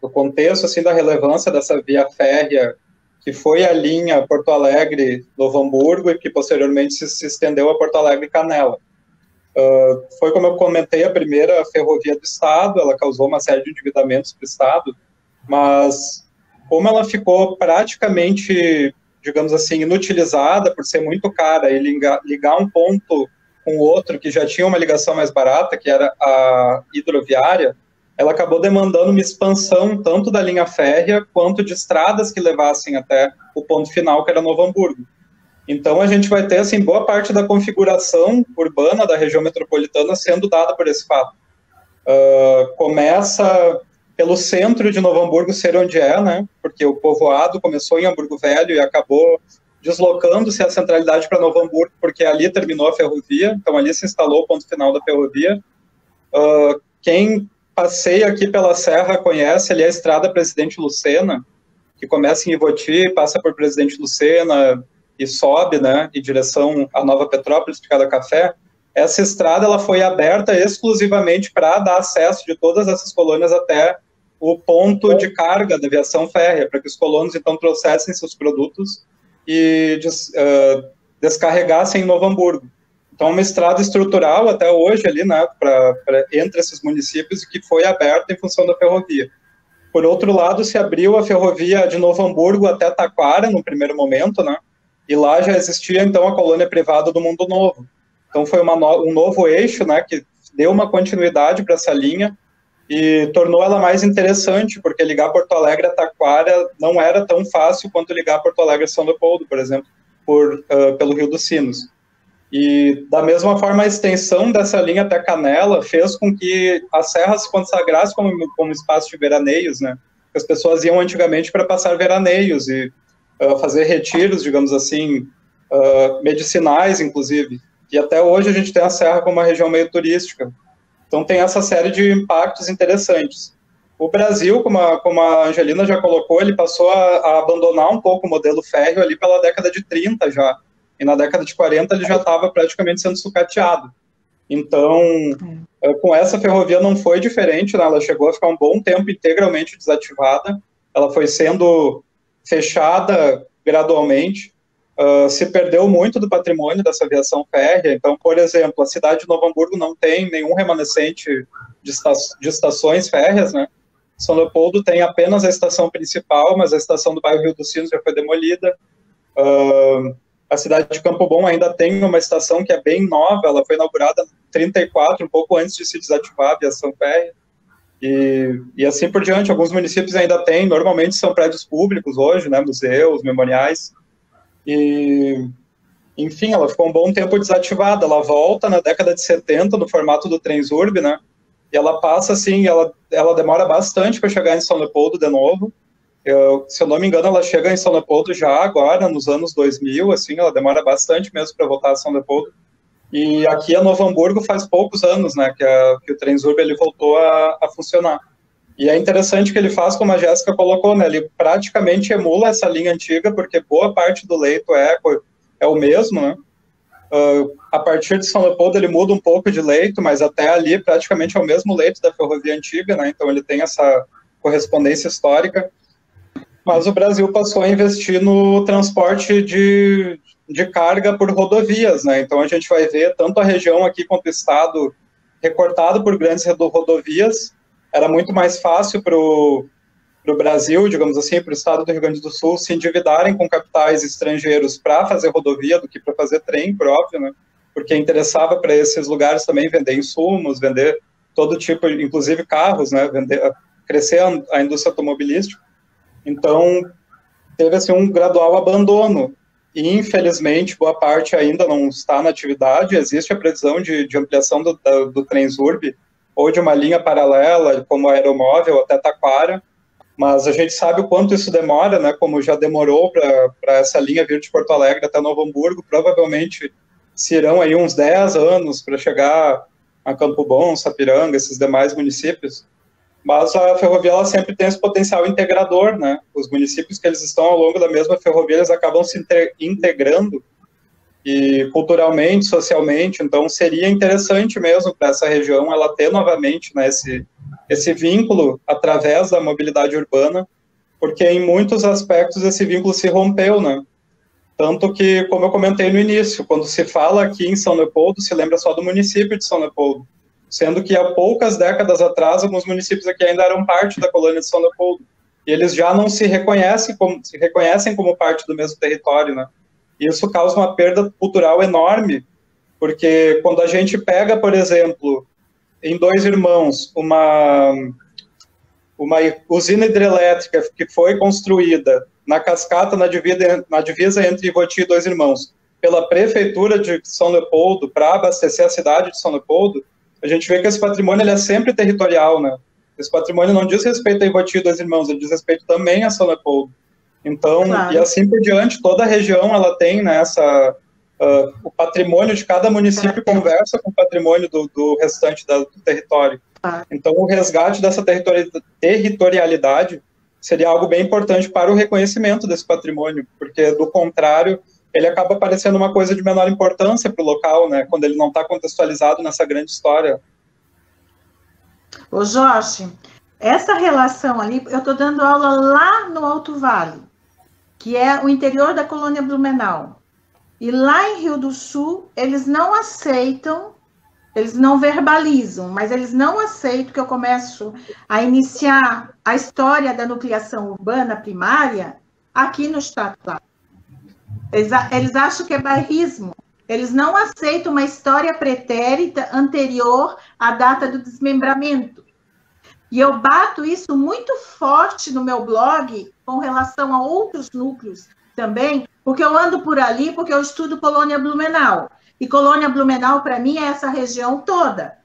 do contexto, assim, da relevância dessa via férrea, que foi a linha Porto Alegre-Novo Hamburgo, e que posteriormente se estendeu a Porto Alegre-Canela. Foi, como eu comentei, a primeira ferrovia do Estado, ela causou uma série de endividamentos para o Estado, mas como ela ficou praticamente, digamos assim, inutilizada por ser muito cara e ligar um ponto com o outro que já tinha uma ligação mais barata, que era a hidroviária, ela acabou demandando uma expansão tanto da linha férrea quanto de estradas que levassem até o ponto final, que era Novo Hamburgo. Então, a gente vai ter, assim, boa parte da configuração urbana da região metropolitana sendo dada por esse fato. Começa pelo centro de Novo Hamburgo ser onde é, né? Porque o povoado começou em Hamburgo Velho e acabou deslocando-se a centralidade para Novo Hamburgo, porque ali terminou a ferrovia, então ali se instalou o ponto final da ferrovia. Quem passeia aqui pela Serra conhece ali a estrada Presidente Lucena, que começa em Ivoti, passa por Presidente Lucena e sobe, né, em direção à Nova Petrópolis, Picada Café. Essa estrada ela foi aberta exclusivamente para dar acesso de todas essas colônias até o ponto de carga da aviação férrea, para que os colonos, então, trouxessem seus produtos e descarregassem em Novo Hamburgo. Então, uma estrada estrutural até hoje ali, né, entre esses municípios, que foi aberta em função da ferrovia. Por outro lado, se abriu a ferrovia de Novo Hamburgo até Taquara, no primeiro momento, né, e lá já existia, então, a colônia privada do Mundo Novo. Então, foi um novo eixo, né, que deu uma continuidade para essa linha e tornou ela mais interessante, porque ligar Porto Alegre a Taquara não era tão fácil quanto ligar Porto Alegre a São Leopoldo, por exemplo, pelo Rio dos Sinos. E, da mesma forma, a extensão dessa linha até Canela fez com que a serra se consagrasse como espaço de veraneios, né? As pessoas iam antigamente para passar veraneios e fazer retiros, digamos assim, medicinais, inclusive. E até hoje a gente tem a Serra como uma região meio turística. Então tem essa série de impactos interessantes. O Brasil, como a Angelina já colocou, ele passou a abandonar um pouco o modelo férreo ali pela década de 30 já. E na década de 40 ele já estava praticamente sendo sucateado. Então, com essa ferrovia não foi diferente, né? Ela chegou a ficar um bom tempo integralmente desativada. Ela foi sendo fechada gradualmente. Se perdeu muito do patrimônio dessa aviação férrea. Então, por exemplo, a cidade de Novo Hamburgo não tem nenhum remanescente de estações férreas, né? São Leopoldo tem apenas a estação principal, mas a estação do bairro Rio dos Sinos já foi demolida. A cidade de Campo Bom ainda tem uma estação que é bem nova, ela foi inaugurada em 34, um pouco antes de se desativar a aviação férrea. E assim por diante, alguns municípios ainda têm, normalmente são prédios públicos hoje, né? Museus, memoriais. E, enfim, ela ficou um bom tempo desativada. Ela volta na década de 70 no formato do Transurb, né? E ela passa assim, ela demora bastante para chegar em São Leopoldo de novo. Se eu não me engano, ela chega em São Leopoldo já agora, nos anos 2000, assim, ela demora bastante mesmo para voltar a São Leopoldo. E aqui a Novo Hamburgo faz poucos anos, né, que o Transurb ele voltou a funcionar. E é interessante que ele faz, como a Jéssica colocou, né, ele praticamente emula essa linha antiga, porque boa parte do leito é o mesmo, né. A partir de São Leopoldo ele muda um pouco de leito, mas até ali praticamente é o mesmo leito da ferrovia antiga, né, então ele tem essa correspondência histórica. Mas o Brasil passou a investir no transporte de carga por rodovias, né? Então a gente vai ver tanto a região aqui quanto o estado recortado por grandes rodovias. Era muito mais fácil para o Brasil, digamos assim, para o estado do Rio Grande do Sul se endividarem com capitais estrangeiros para fazer rodovia do que para fazer trem próprio, né? Porque interessava para esses lugares também vender insumos, vender todo tipo, inclusive carros, né? Crescer a indústria automobilística. Então, teve assim, um gradual abandono. E, infelizmente, boa parte ainda não está na atividade. Existe a previsão de ampliação do Transurb, ou de uma linha paralela, como a Aeromóvel até Taquara. Mas a gente sabe o quanto isso demora, né? Como já demorou para essa linha vir de Porto Alegre até Novo Hamburgo. Provavelmente se irão aí uns 10 anos para chegar a Campo Bom, Sapiranga, esses demais municípios. Mas a ferrovia ela sempre tem esse potencial integrador, né? Os municípios que eles estão ao longo da mesma ferrovia, eles acabam se integrando e culturalmente, socialmente. Então seria interessante mesmo para essa região ela ter novamente, né, esse vínculo através da mobilidade urbana, porque em muitos aspectos esse vínculo se rompeu, né? Tanto que, como eu comentei no início, quando se fala aqui em São Leopoldo, se lembra só do município de São Leopoldo, sendo que há poucas décadas atrás, alguns municípios aqui ainda eram parte da colônia de São Leopoldo, e eles já não se reconhecem como parte do mesmo território, né? E isso causa uma perda cultural enorme, porque quando a gente pega, por exemplo, em Dois Irmãos, uma usina hidrelétrica que foi construída na cascata, na divisa entre Ivoti e Dois Irmãos, pela prefeitura de São Leopoldo, para abastecer a cidade de São Leopoldo, a gente vê que esse patrimônio ele é sempre territorial, né? Esse patrimônio não diz respeito a Ivoti e Dois Irmãos, ele diz respeito também a São Leopoldo. Então, claro. E assim por diante, toda a região ela tem, né, o patrimônio de cada município conversa com o patrimônio do restante do território. Então, o resgate dessa territorialidade seria algo bem importante para o reconhecimento desse patrimônio, porque, do contrário, ele acaba parecendo uma coisa de menor importância para o local, né, quando ele não está contextualizado nessa grande história. Ô Jorge, essa relação ali, eu estou dando aula lá no Alto Vale, que é o interior da colônia Blumenau. E lá em Rio do Sul, eles não aceitam, eles não verbalizam, mas eles não aceitam que eu começo a iniciar a história da nucleação urbana primária aqui no estado. Eles acham que é bairrismo. Eles não aceitam uma história pretérita anterior à data do desmembramento. E eu bato isso muito forte no meu blog com relação a outros núcleos também, porque eu ando por ali, porque eu estudo Colônia Blumenau. E Colônia Blumenau, para mim, é essa região toda.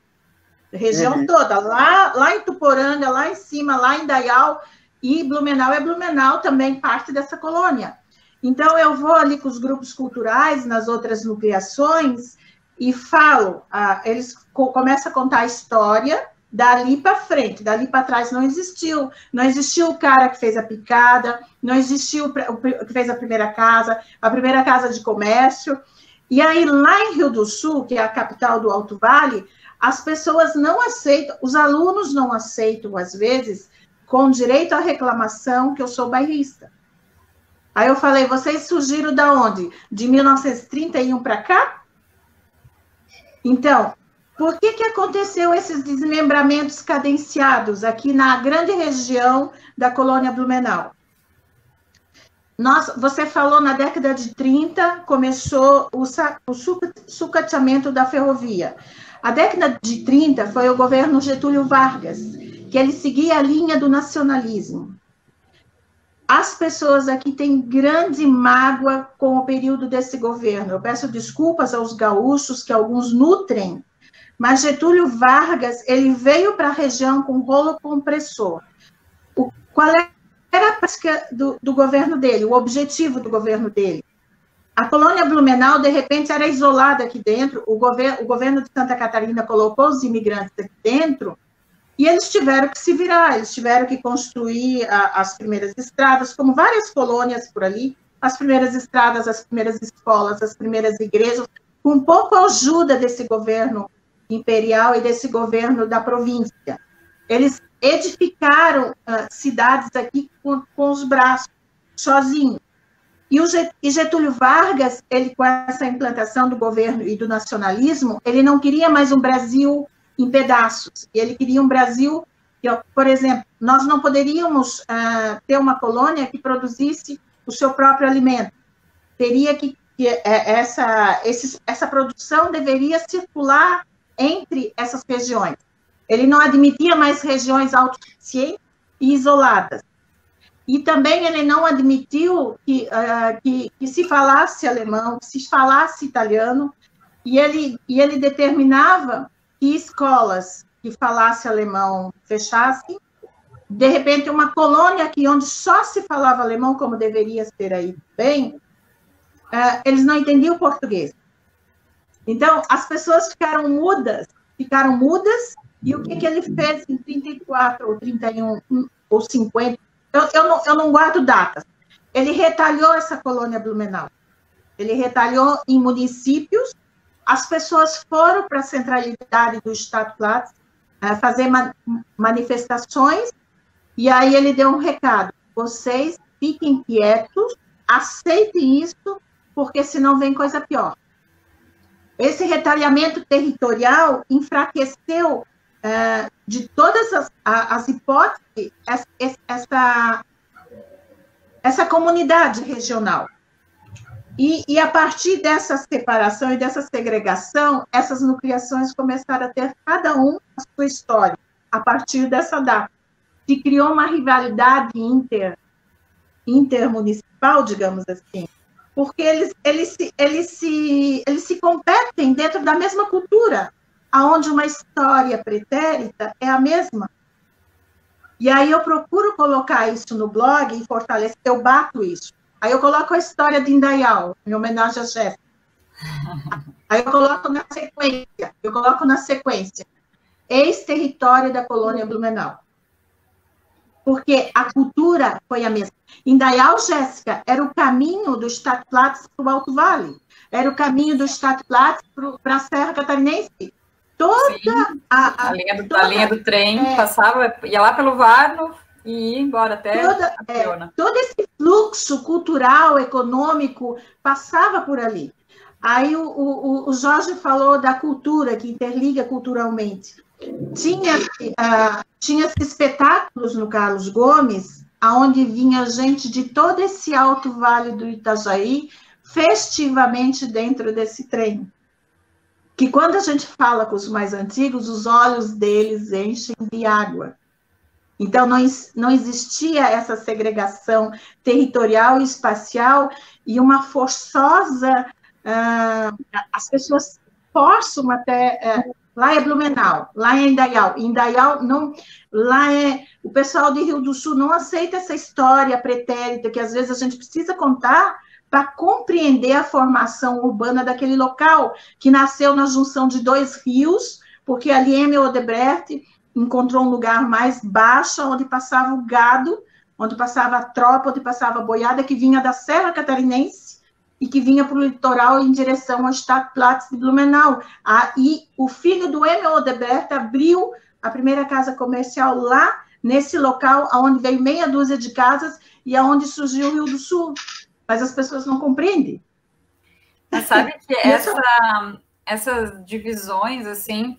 Região toda. Lá em Tuporanga, lá em cima, lá em Dayal. E Blumenau é Blumenau, também parte dessa colônia. Então, eu vou ali com os grupos culturais, nas outras nucleações, e falo, eles começam a contar a história dali para frente, dali para trás não existiu o cara que fez a picada, não existiu o que fez a primeira casa de comércio, e aí lá em Rio do Sul, que é a capital do Alto Vale, as pessoas não aceitam, os alunos não aceitam, às vezes, com direito à reclamação, que eu sou bairrista. Aí eu falei, vocês surgiram da onde? De 1931 para cá? Então, por que aconteceu esses desmembramentos cadenciados aqui na grande região da colônia Blumenau? Você falou, na década de 30, começou o sucateamento da ferrovia. A década de 30 foi o governo Getúlio Vargas, que ele seguia a linha do nacionalismo. As pessoas aqui têm grande mágoa com o período desse governo. Eu peço desculpas aos gaúchos, que alguns nutrem, mas Getúlio Vargas, ele veio para a região com rolo compressor. Qual era a prática do governo dele, o objetivo do governo dele? A colônia Blumenau, de repente, era isolada aqui dentro, o governo de Santa Catarina colocou os imigrantes aqui dentro, e eles tiveram que se virar, eles tiveram que construir as primeiras estradas, como várias colônias por ali, as primeiras estradas, as primeiras escolas, as primeiras igrejas, com pouca ajuda desse governo imperial e desse governo da província. Eles edificaram cidades aqui com os braços, sozinhos. E Getúlio Vargas, ele, com essa implantação do governo e do nacionalismo, ele não queria mais um Brasil em pedaços. Ele queria um Brasil, que, por exemplo, nós não poderíamos ter uma colônia que produzisse o seu próprio alimento. Teria que essa produção deveria circular entre essas regiões. Ele não admitia mais regiões autossuficientes e isoladas. E também ele não admitiu que se falasse alemão, que se falasse italiano, e ele determinava que escolas que falassem alemão fechassem. De repente, uma colônia aqui onde só se falava alemão, como deveria ser aí bem, eles não entendiam português. Então, as pessoas ficaram mudas, e o que ele fez em 34, ou 31, ou 50, eu não guardo datas, ele retalhou essa colônia Blumenau, ele retalhou em municípios, as pessoas foram para a centralidade do Stadtplatz fazer manifestações, e aí ele deu um recado, vocês fiquem quietos, aceitem isso, porque senão vem coisa pior. Esse retalhamento territorial enfraqueceu de todas as hipóteses essa comunidade regional. E a partir dessa separação e dessa segregação, essas nucleações começaram a ter cada um a sua história, a partir dessa data. Se criou uma rivalidade intermunicipal, digamos assim, porque eles se competem dentro da mesma cultura, aonde uma história pretérita é a mesma. E aí eu procuro colocar isso no blog e fortalecer, eu bato isso. Aí eu coloco a história de Indaial, em homenagem a Jéssica. Aí eu coloco na sequência, ex-território da colônia Blumenau. Porque a cultura foi a mesma. Indaial, Jéssica, era o caminho do Stadtplatz para o Alto Vale, era o caminho do Stadtplatz para a Serra Catarinense. A linha do trem passava, ia lá pelo Varno e ia embora até a Piona. Todo esse fluxo cultural, econômico, passava por ali. Aí o Jorge falou da cultura, que interliga culturalmente. Tinha espetáculos no Carlos Gomes, onde vinha gente de todo esse alto vale do Itajaí, festivamente dentro desse trem. Que quando a gente fala com os mais antigos, os olhos deles enchem de água. Então, não existia essa segregação territorial e espacial e uma forçosa... as pessoas forçam até Lá é Blumenau, lá é Indaial. Indaial não, lá é o pessoal de Rio do Sul não aceita essa história pretérita que às vezes a gente precisa contar para compreender a formação urbana daquele local que nasceu na junção de dois rios, porque ali Emil Odebrecht encontrou um lugar mais baixo onde passava o gado, onde passava a tropa, onde passava a boiada que vinha da Serra Catarinense e que vinha para o litoral em direção ao Stadtplatz de Blumenau. E o filho do Emil Odebrecht abriu a primeira casa comercial lá, nesse local, onde veio meia dúzia de casas e aonde surgiu o Rio do Sul. Mas as pessoas não compreendem. Mas sabe que essas divisões, assim,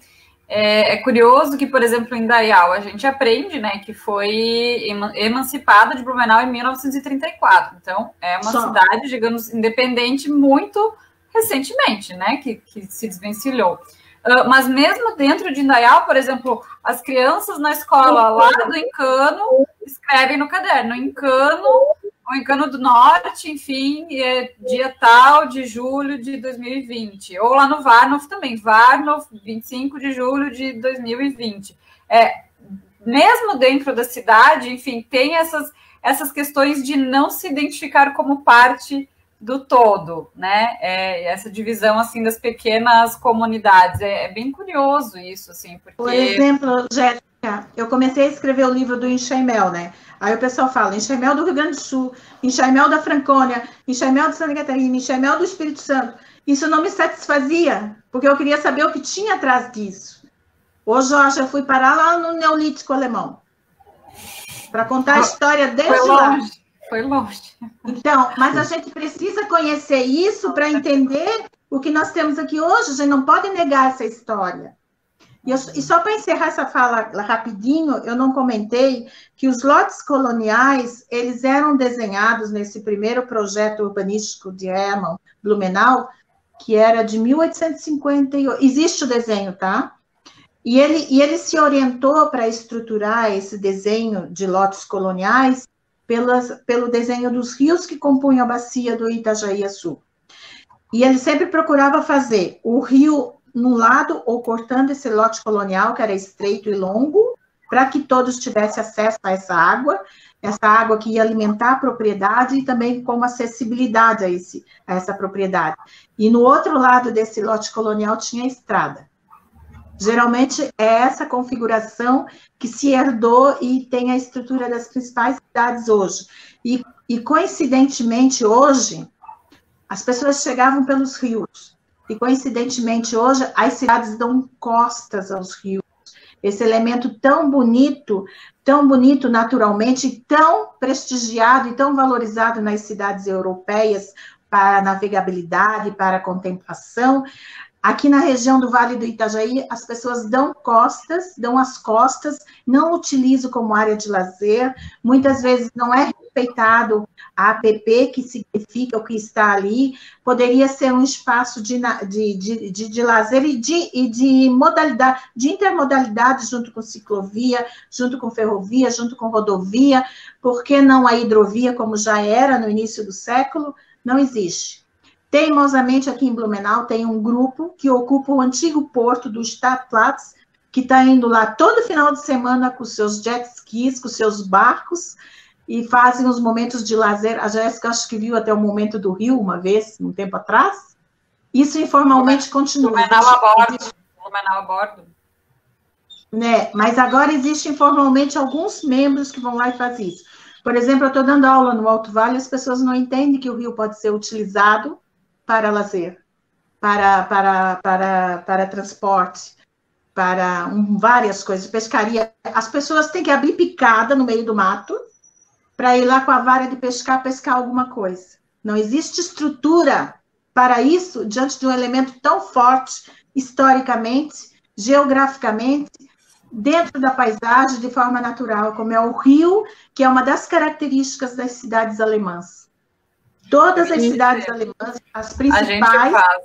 é curioso que, por exemplo, em Indaial, a gente aprende, né, que foi emancipada de Blumenau em 1934. Então, é uma cidade, digamos, independente muito recentemente, né, que se desvencilhou. Mas mesmo dentro de Indaial, por exemplo, as crianças na escola lá do Encano escrevem no caderno, o Encano do Norte, enfim, dia tal de julho de 2020. Ou lá no Warnow também, Warnow, 25 de julho de 2020. Mesmo dentro da cidade, enfim, tem essas questões de não se identificar como parte do todo, né? Essa divisão, assim, das pequenas comunidades. É bem curioso isso, assim, porque... Por exemplo, Jéssica, eu comecei a escrever o livro do Enxaimel, né? Aí o pessoal fala, Enxaimel do Rio Grande do Sul, Enxaimel da Francônia, Enxaimel de Santa Catarina, Enxaimel do Espírito Santo. Isso não me satisfazia, porque eu queria saber o que tinha atrás disso. Ô, Jorge, eu fui parar lá no Neolítico Alemão, para contar a história desde lá. Foi longe. Então, mas a gente precisa conhecer isso para entender o que nós temos aqui hoje. A gente não pode negar essa história. E só para encerrar essa fala rapidinho, eu não comentei que os lotes coloniais, eles eram desenhados nesse primeiro projeto urbanístico de Hermann Blumenau, que era de 1858. Existe o desenho, tá? E ele se orientou para estruturar esse desenho de lotes coloniais pelo desenho dos rios que compunham a bacia do Itajaí-Açu. E ele sempre procurava fazer o rio num lado, ou cortando esse lote colonial, que era estreito e longo, para que todos tivessem acesso a essa água que ia alimentar a propriedade e também com acessibilidade a essa propriedade. E no outro lado desse lote colonial tinha a estrada. Geralmente é essa configuração que se herdou e tem a estrutura das principais cidades hoje. E coincidentemente, hoje, as pessoas chegavam pelos rios. E, coincidentemente, hoje, as cidades dão costas aos rios. Esse elemento tão bonito naturalmente, tão prestigiado e tão valorizado nas cidades europeias para a navegabilidade, para a contemplação. Aqui na região do Vale do Itajaí, as pessoas dão as costas, não utilizam como área de lazer, muitas vezes não é respeitado a APP, que significa o que está ali, poderia ser um espaço de lazer e de modalidade, de intermodalidade junto com ciclovia, junto com ferrovia, junto com rodovia, porque não a hidrovia, como já era no início do século, não existe. Teimosamente, aqui em Blumenau, tem um grupo que ocupa o antigo porto do Stadtplatz, que está indo lá todo final de semana com seus jet skis, com seus barcos, e fazem os momentos de lazer. A Jéssica, acho que viu até o momento do Rio, uma vez, um tempo atrás. Isso informalmente continua. Blumenau a bordo. Né? Mas agora existe informalmente alguns membros que vão lá e fazem isso. Por exemplo, eu estou dando aula no Alto Vale, as pessoas não entendem que o rio pode ser utilizado para lazer, para transporte, para várias coisas, pescaria. As pessoas têm que abrir picada no meio do mato para ir lá com a vara de pescar alguma coisa. Não existe estrutura para isso diante de um elemento tão forte, historicamente, geograficamente, dentro da paisagem, de forma natural, como é o rio, que é uma das características das cidades alemãs. Todas as cidades alemãs, as principais... A gente faz,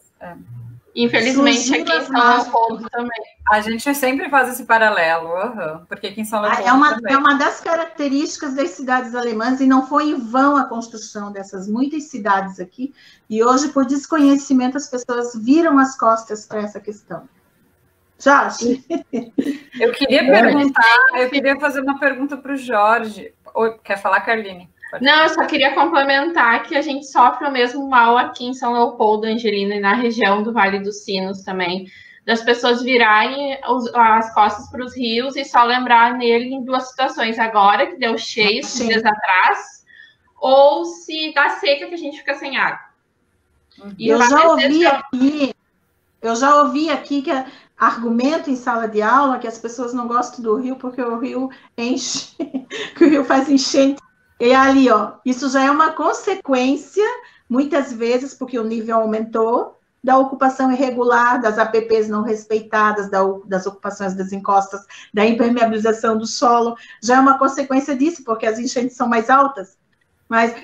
Infelizmente, aqui em São Leopoldo também. A gente sempre faz esse paralelo, porque aqui em São Leopoldo é uma das características das cidades alemãs, e não foi em vão a construção dessas muitas cidades aqui, e hoje, por desconhecimento, as pessoas viram as costas para essa questão. Jorge. Eu queria perguntar, eu queria fazer uma pergunta para o Jorge. Quer falar, Carline? Não, eu só queria complementar que a gente sofre o mesmo mal aqui em São Leopoldo, Angelina, e na região do Vale dos Sinos também, das pessoas virarem as costas para os rios e só lembrar nele em duas situações, agora que deu cheio, dias atrás, ou se dá seca que a gente fica sem água. E eu já ouvi aqui que argumento em sala de aula que as pessoas não gostam do rio porque o rio enche, que o rio faz enchente. E ali, ó, isso já é uma consequência, muitas vezes, porque o nível aumentou, da ocupação irregular, das APPs não respeitadas, das ocupações das encostas, da impermeabilização do solo, já é uma consequência disso, porque as enchentes são mais altas. Mas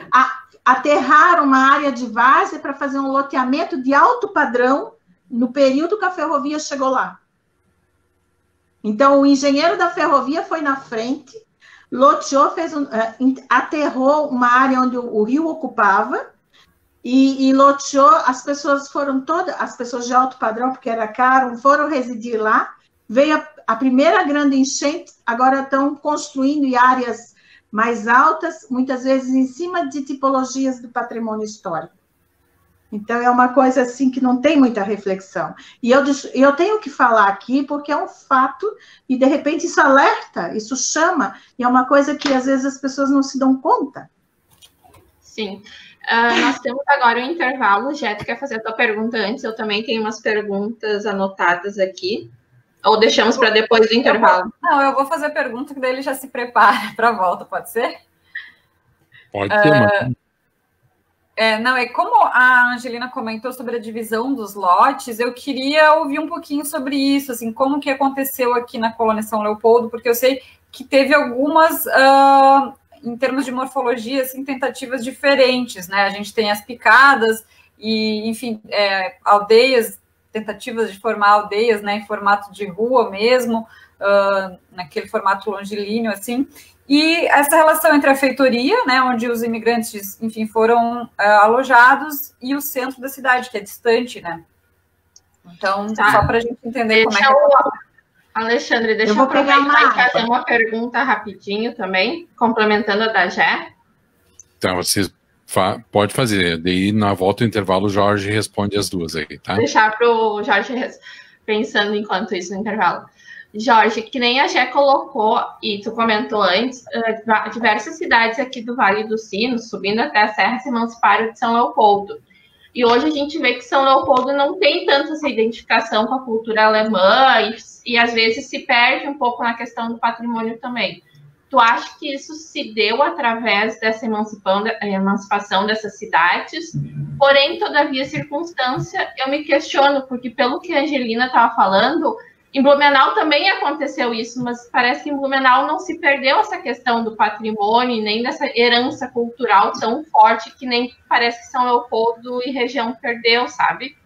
aterrar uma área de várzea para fazer um loteamento de alto padrão no período que a ferrovia chegou lá. Então, o engenheiro da ferrovia foi na frente, loteou, aterrou uma área onde o rio ocupava e loteou, as pessoas de alto padrão, porque era caro, foram residir lá, veio a primeira grande enchente, agora estão construindo em áreas mais altas, muitas vezes em cima de tipologias do patrimônio histórico. Então, é uma coisa assim que não tem muita reflexão. E eu tenho que falar aqui porque é um fato e, de repente, isso alerta, isso chama, e é uma coisa que, às vezes, as pessoas não se dão conta. Sim. Nós temos agora um intervalo. Jeto quer fazer a tua pergunta antes? Eu também tenho umas perguntas anotadas aqui. Ou deixamos para depois do intervalo? Eu vou fazer a pergunta, que daí ele já se prepara para a volta, pode ser? Pode ser, mano. Como a Angelina comentou sobre a divisão dos lotes, eu queria ouvir um pouquinho sobre isso, assim, como que aconteceu aqui na colônia São Leopoldo, porque eu sei que teve algumas, em termos de morfologia, assim, tentativas diferentes, né? A gente tem as picadas e, enfim, aldeias, tentativas de formar aldeias, né, em formato de rua mesmo, naquele formato longilíneo, assim. E essa relação entre a feitoria, né, onde os imigrantes, enfim, foram alojados, e o centro da cidade, que é distante, né? Então, só para a gente entender como é que Alexandre, deixa eu aproveitar e fazer uma pergunta rapidinho também, complementando a da Gé. Então, você pode fazer, daí na volta do intervalo o Jorge responde as duas aí, tá? Deixar para o Jorge pensando enquanto isso no intervalo. Jorge, que nem a Gé colocou, e tu comentou antes, diversas cidades aqui do Vale dos Sinos, subindo até a Serra, se emanciparam de São Leopoldo. E hoje a gente vê que São Leopoldo não tem tanto essa identificação com a cultura alemã e às vezes se perde um pouco na questão do patrimônio também. Tu acha que isso se deu através dessa emancipação dessas cidades? Porém, todavia, circunstância, eu me questiono, porque pelo que a Angelina estava falando, em Blumenau também aconteceu isso, mas parece que em Blumenau não se perdeu essa questão do patrimônio, nem dessa herança cultural tão forte que nem parece que São Leopoldo e região perdeu, sabe?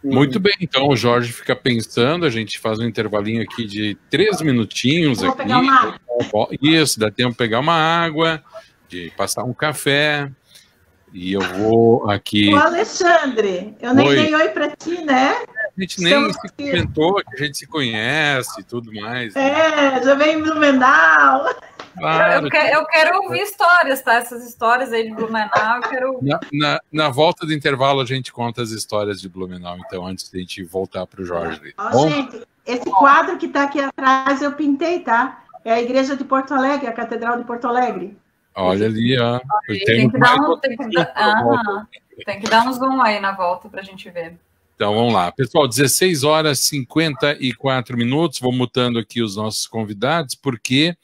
Muito bem, então o Jorge fica pensando, a gente faz um intervalinho aqui de 3 minutinhos aqui. Pegar uma água. Isso, dá tempo de pegar uma água, de passar um café, e eu vou aqui... Ô, Alexandre, eu nem dei oi para ti, né? A gente nem se comentou que a gente se conhece e tudo mais. Já vem em Blumenau. Claro. Eu quero ouvir histórias, tá? Essas histórias aí de Blumenau, eu quero... Na volta do intervalo a gente conta as histórias de Blumenau, então, antes de a gente voltar para o Jorge. Gente, esse quadro que está aqui atrás eu pintei, tá? É a igreja de Porto Alegre, a Catedral de Porto Alegre. Olha ali, ó. Tem que dar um zoom aí na volta para a gente ver. Então, vamos lá. Pessoal, 16 horas e 54 minutos. Vou mutando aqui os nossos convidados, porque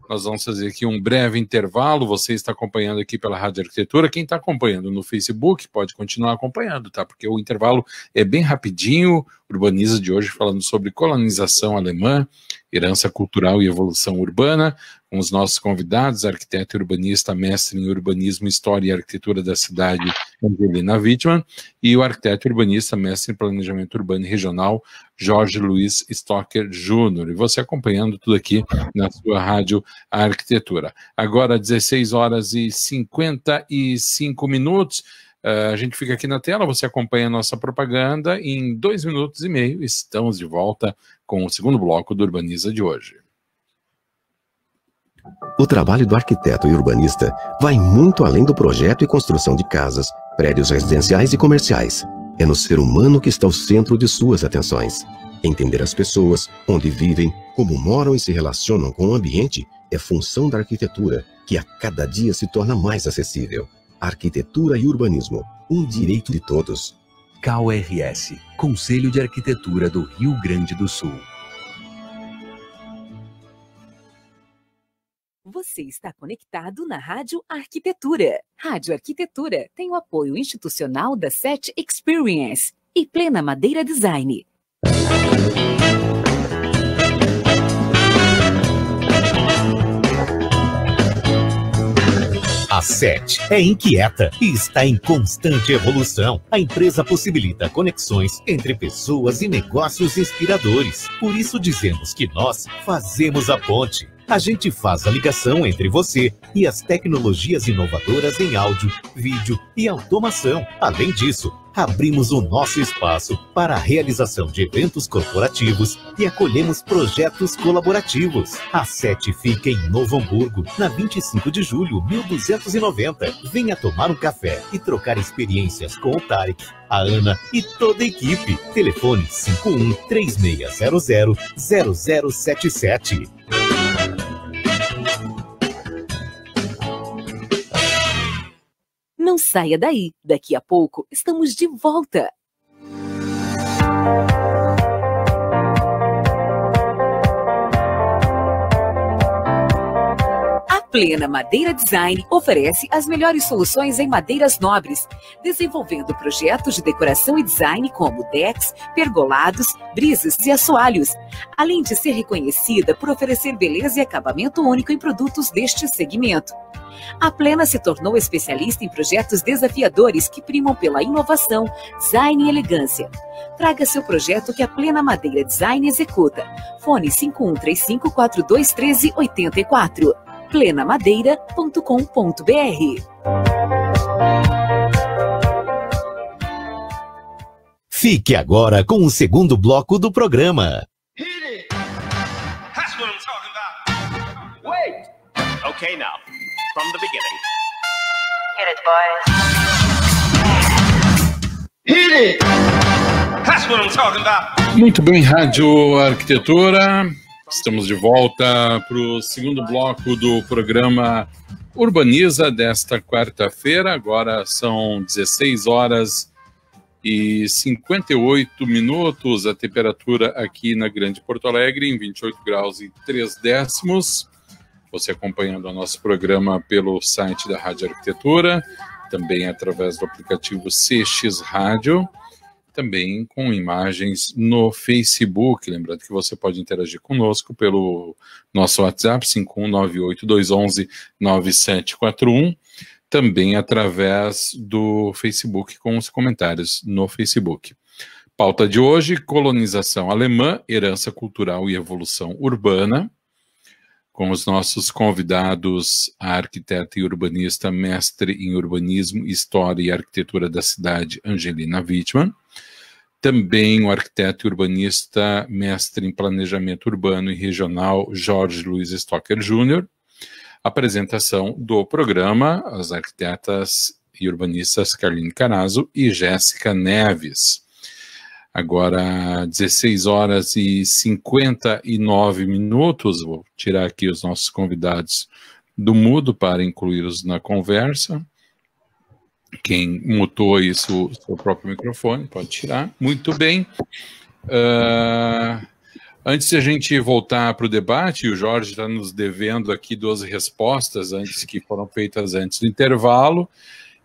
nós vamos fazer aqui um breve intervalo. Você está acompanhando aqui pela Rádio Arquitetura. Quem está acompanhando no Facebook pode continuar acompanhando, tá? Porque o intervalo é bem rapidinho. Urbaniza de hoje falando sobre colonização alemã, herança cultural e evolução urbana, com os nossos convidados, arquiteto e urbanista, mestre em urbanismo, história e arquitetura da cidade, Angelina Wittmann, e o arquiteto e urbanista, mestre em planejamento urbano e regional, Jorge Luiz Stocker Júnior. E você acompanhando tudo aqui na sua Rádio Arquitetura. Agora, 16 horas e 55 minutos. A gente fica aqui na tela, você acompanha a nossa propaganda. Em 2 minutos e meio, estamos de volta com o segundo bloco do Urbaniza de hoje. O trabalho do arquiteto e urbanista vai muito além do projeto e construção de casas, prédios residenciais e comerciais. É no ser humano que está o centro de suas atenções. Entender as pessoas, onde vivem, como moram e se relacionam com o ambiente é função da arquitetura, que a cada dia se torna mais acessível. Arquitetura e urbanismo, um direito de todos. KRS, Conselho de Arquitetura do Rio Grande do Sul. Você está conectado na Rádio Arquitetura. Rádio Arquitetura tem o apoio institucional da SET Experience e Plena Madeira Design. A SET é inquieta e está em constante evolução. A empresa possibilita conexões entre pessoas e negócios inspiradores. Por isso dizemos que nós fazemos a ponte. A gente faz a ligação entre você e as tecnologias inovadoras em áudio, vídeo e automação. Além disso, abrimos o nosso espaço para a realização de eventos corporativos e acolhemos projetos colaborativos. A SET fica em Novo Hamburgo, na 25 de julho, 1290. Venha tomar um café e trocar experiências com o Tarek, a Ana e toda a equipe. Telefone 51-3600-0077. Não saia daí, daqui a pouco estamos de volta. A Plena Madeira Design oferece as melhores soluções em madeiras nobres, desenvolvendo projetos de decoração e design como decks, pergolados, brisas e assoalhos, além de ser reconhecida por oferecer beleza e acabamento único em produtos deste segmento. A Plena se tornou especialista em projetos desafiadores que primam pela inovação, design e elegância. Traga seu projeto que a Plena Madeira Design executa. Fone 5135421384. plenamadeira.com.br. Fique agora com o segundo bloco do programa. Okay, now, from the beginning. Hit it, boys. Hit it! That's what I'm talking about. Muito bem, Rádio Arquitetura. Estamos de volta para o segundo bloco do programa Urbaniza desta quarta-feira. Agora são 16 horas e 58 minutos. A temperatura aqui na Grande Porto Alegre em 28 graus e 3 décimos. Você acompanhando o nosso programa pelo site da Rádio Arquitetura, também através do aplicativo CX Rádio, também com imagens no Facebook. Lembrando que você pode interagir conosco pelo nosso WhatsApp, 51982119741, também através do Facebook, com os comentários no Facebook. Pauta de hoje: colonização alemã, herança cultural e evolução urbana. Com os nossos convidados, a arquiteta e urbanista, mestre em urbanismo, história e arquitetura da cidade, Angelina Wittmann. Também o arquiteto e urbanista, mestre em planejamento urbano e regional, Jorge Luiz Stocker Jr. Apresentação do programa, as arquitetas e urbanistas Carline Carazo e Jéssica Neves. Agora, 16 horas e 59 minutos, vou tirar aqui os nossos convidados do mudo para incluí-los na conversa. Quem mutou isso, seu próprio microfone, pode tirar. Muito bem. Antes de a gente voltar para o debate, o Jorge está nos devendo aqui 2 respostas que foram feitas antes do intervalo.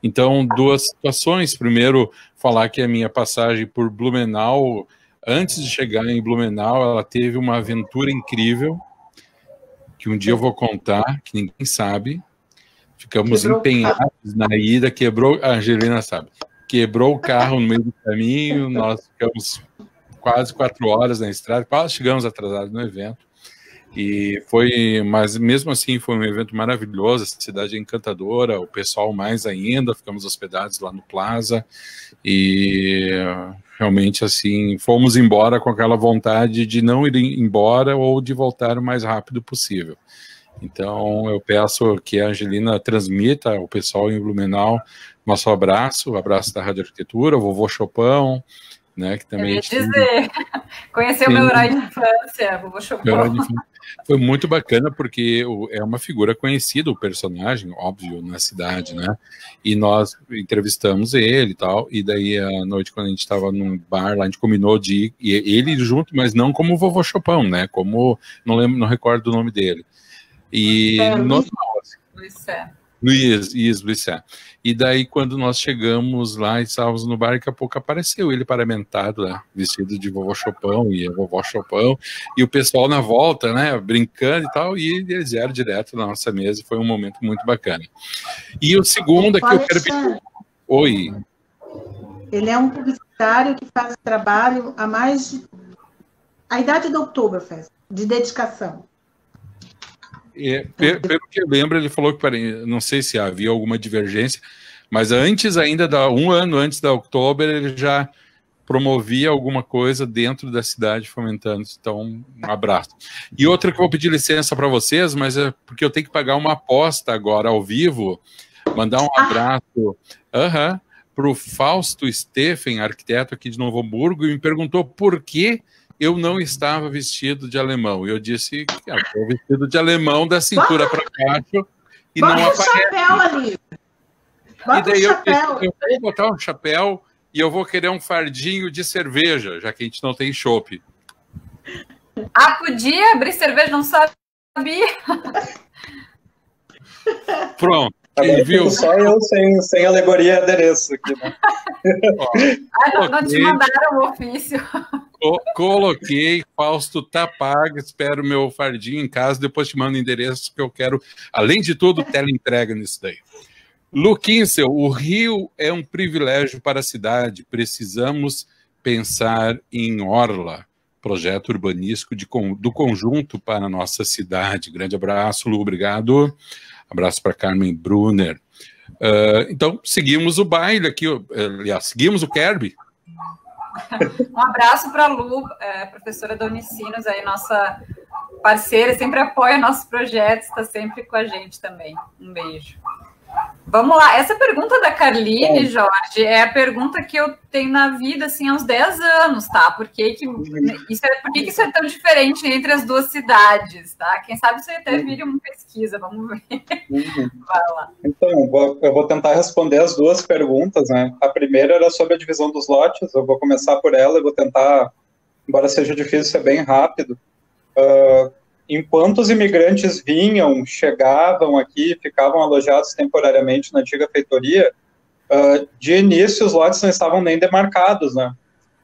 Então, 2 situações. Primeiro, falar que a minha passagem por Blumenau, antes de chegar em Blumenau, ela teve uma aventura incrível, que um dia eu vou contar, que ninguém sabe. Ficamos empenhados na ida, a Angelina sabe, quebrou o carro no meio do caminho, nós ficamos quase 4 horas na estrada, quase chegamos atrasados no evento. Mas mesmo assim foi um evento maravilhoso, a cidade é encantadora, o pessoal mais ainda, ficamos hospedados lá no Plaza, e realmente assim, fomos embora com aquela vontade de não ir embora ou de voltar o mais rápido possível. Então eu peço que a Angelina transmita ao pessoal em Blumenau nosso abraço, o abraço da Rádio Arquitetura, o vovô Chopão, né, que também... Conheceu o meu herói de infância, vovô Chopão. Foi muito bacana, porque é uma figura conhecida, o personagem, óbvio, na cidade, né? E nós entrevistamos ele e tal, e daí à noite, quando a gente estava num bar lá, a gente combinou de ir, e ele junto, mas não como o vovô Chopão, né? Como, não recordo o nome dele. E Luiz. E daí, quando nós chegamos lá e estávamos no bar, daqui a pouco apareceu ele paramentado lá, vestido de vovô Chopão, e a vovó Chopão, e o pessoal na volta, né, brincando e tal, e eles vieram direto na nossa mesa, e foi um momento muito bacana. E o segundo aqui, eu quero pedir... Oi. Ele é um publicitário que faz trabalho há mais de... a idade do Oktoberfest, de dedicação. Pelo que eu lembro, ele falou que, não sei se havia alguma divergência, mas antes ainda, um ano antes da Oktober, ele já promovia alguma coisa dentro da cidade fomentando. Então, um abraço. E outra que eu vou pedir licença para vocês, mas é porque eu tenho que pagar uma aposta agora ao vivo, mandar um abraço para o Fausto Steffen, arquiteto aqui de Novo Hamburgo, e me perguntou por que eu não estava vestido de alemão. E eu disse que estou vestido de alemão da cintura para baixo e não aparece. Chapéu ali. E daí eu vou botar um chapéu e eu vou querer um fardinho de cerveja, já que a gente não tem chopp. Podia abrir cerveja, não sabia. Pronto. Viu? Só eu sem alegoria e adereço aqui, né? Não te mandaram o ofício. Coloquei, Fausto tá pago, espero meu fardinho em casa, depois te mando o endereço que eu quero, além de tudo, teleentrega nisso daí. Luquincel, o Rio é um privilégio para a cidade, precisamos pensar em Orla, projeto urbanístico do conjunto para a nossa cidade. Grande abraço, Lu, obrigado. Abraço para Carmen Brunner. Então, seguimos o baile aqui, aliás, seguimos o Kerby. Um abraço para a Lu, professora da Unicinos, aí, nossa parceira, sempre apoia nossos projetos, está sempre com a gente também. Um beijo. Vamos lá, essa pergunta da Carline, Jorge, é a pergunta que eu tenho na vida, assim, há uns 10 anos, tá? Por que isso é tão diferente entre as duas cidades, tá? Quem sabe você até vire uma pesquisa, vamos ver. Vai lá. Então, eu vou tentar responder as duas perguntas, né? A primeira era sobre a divisão dos lotes, eu vou começar por ela, eu vou tentar, embora seja difícil, ser bem rápido. Enquanto os imigrantes vinham, chegavam aqui, ficavam alojados temporariamente na antiga feitoria, de início os lotes não estavam nem demarcados, né?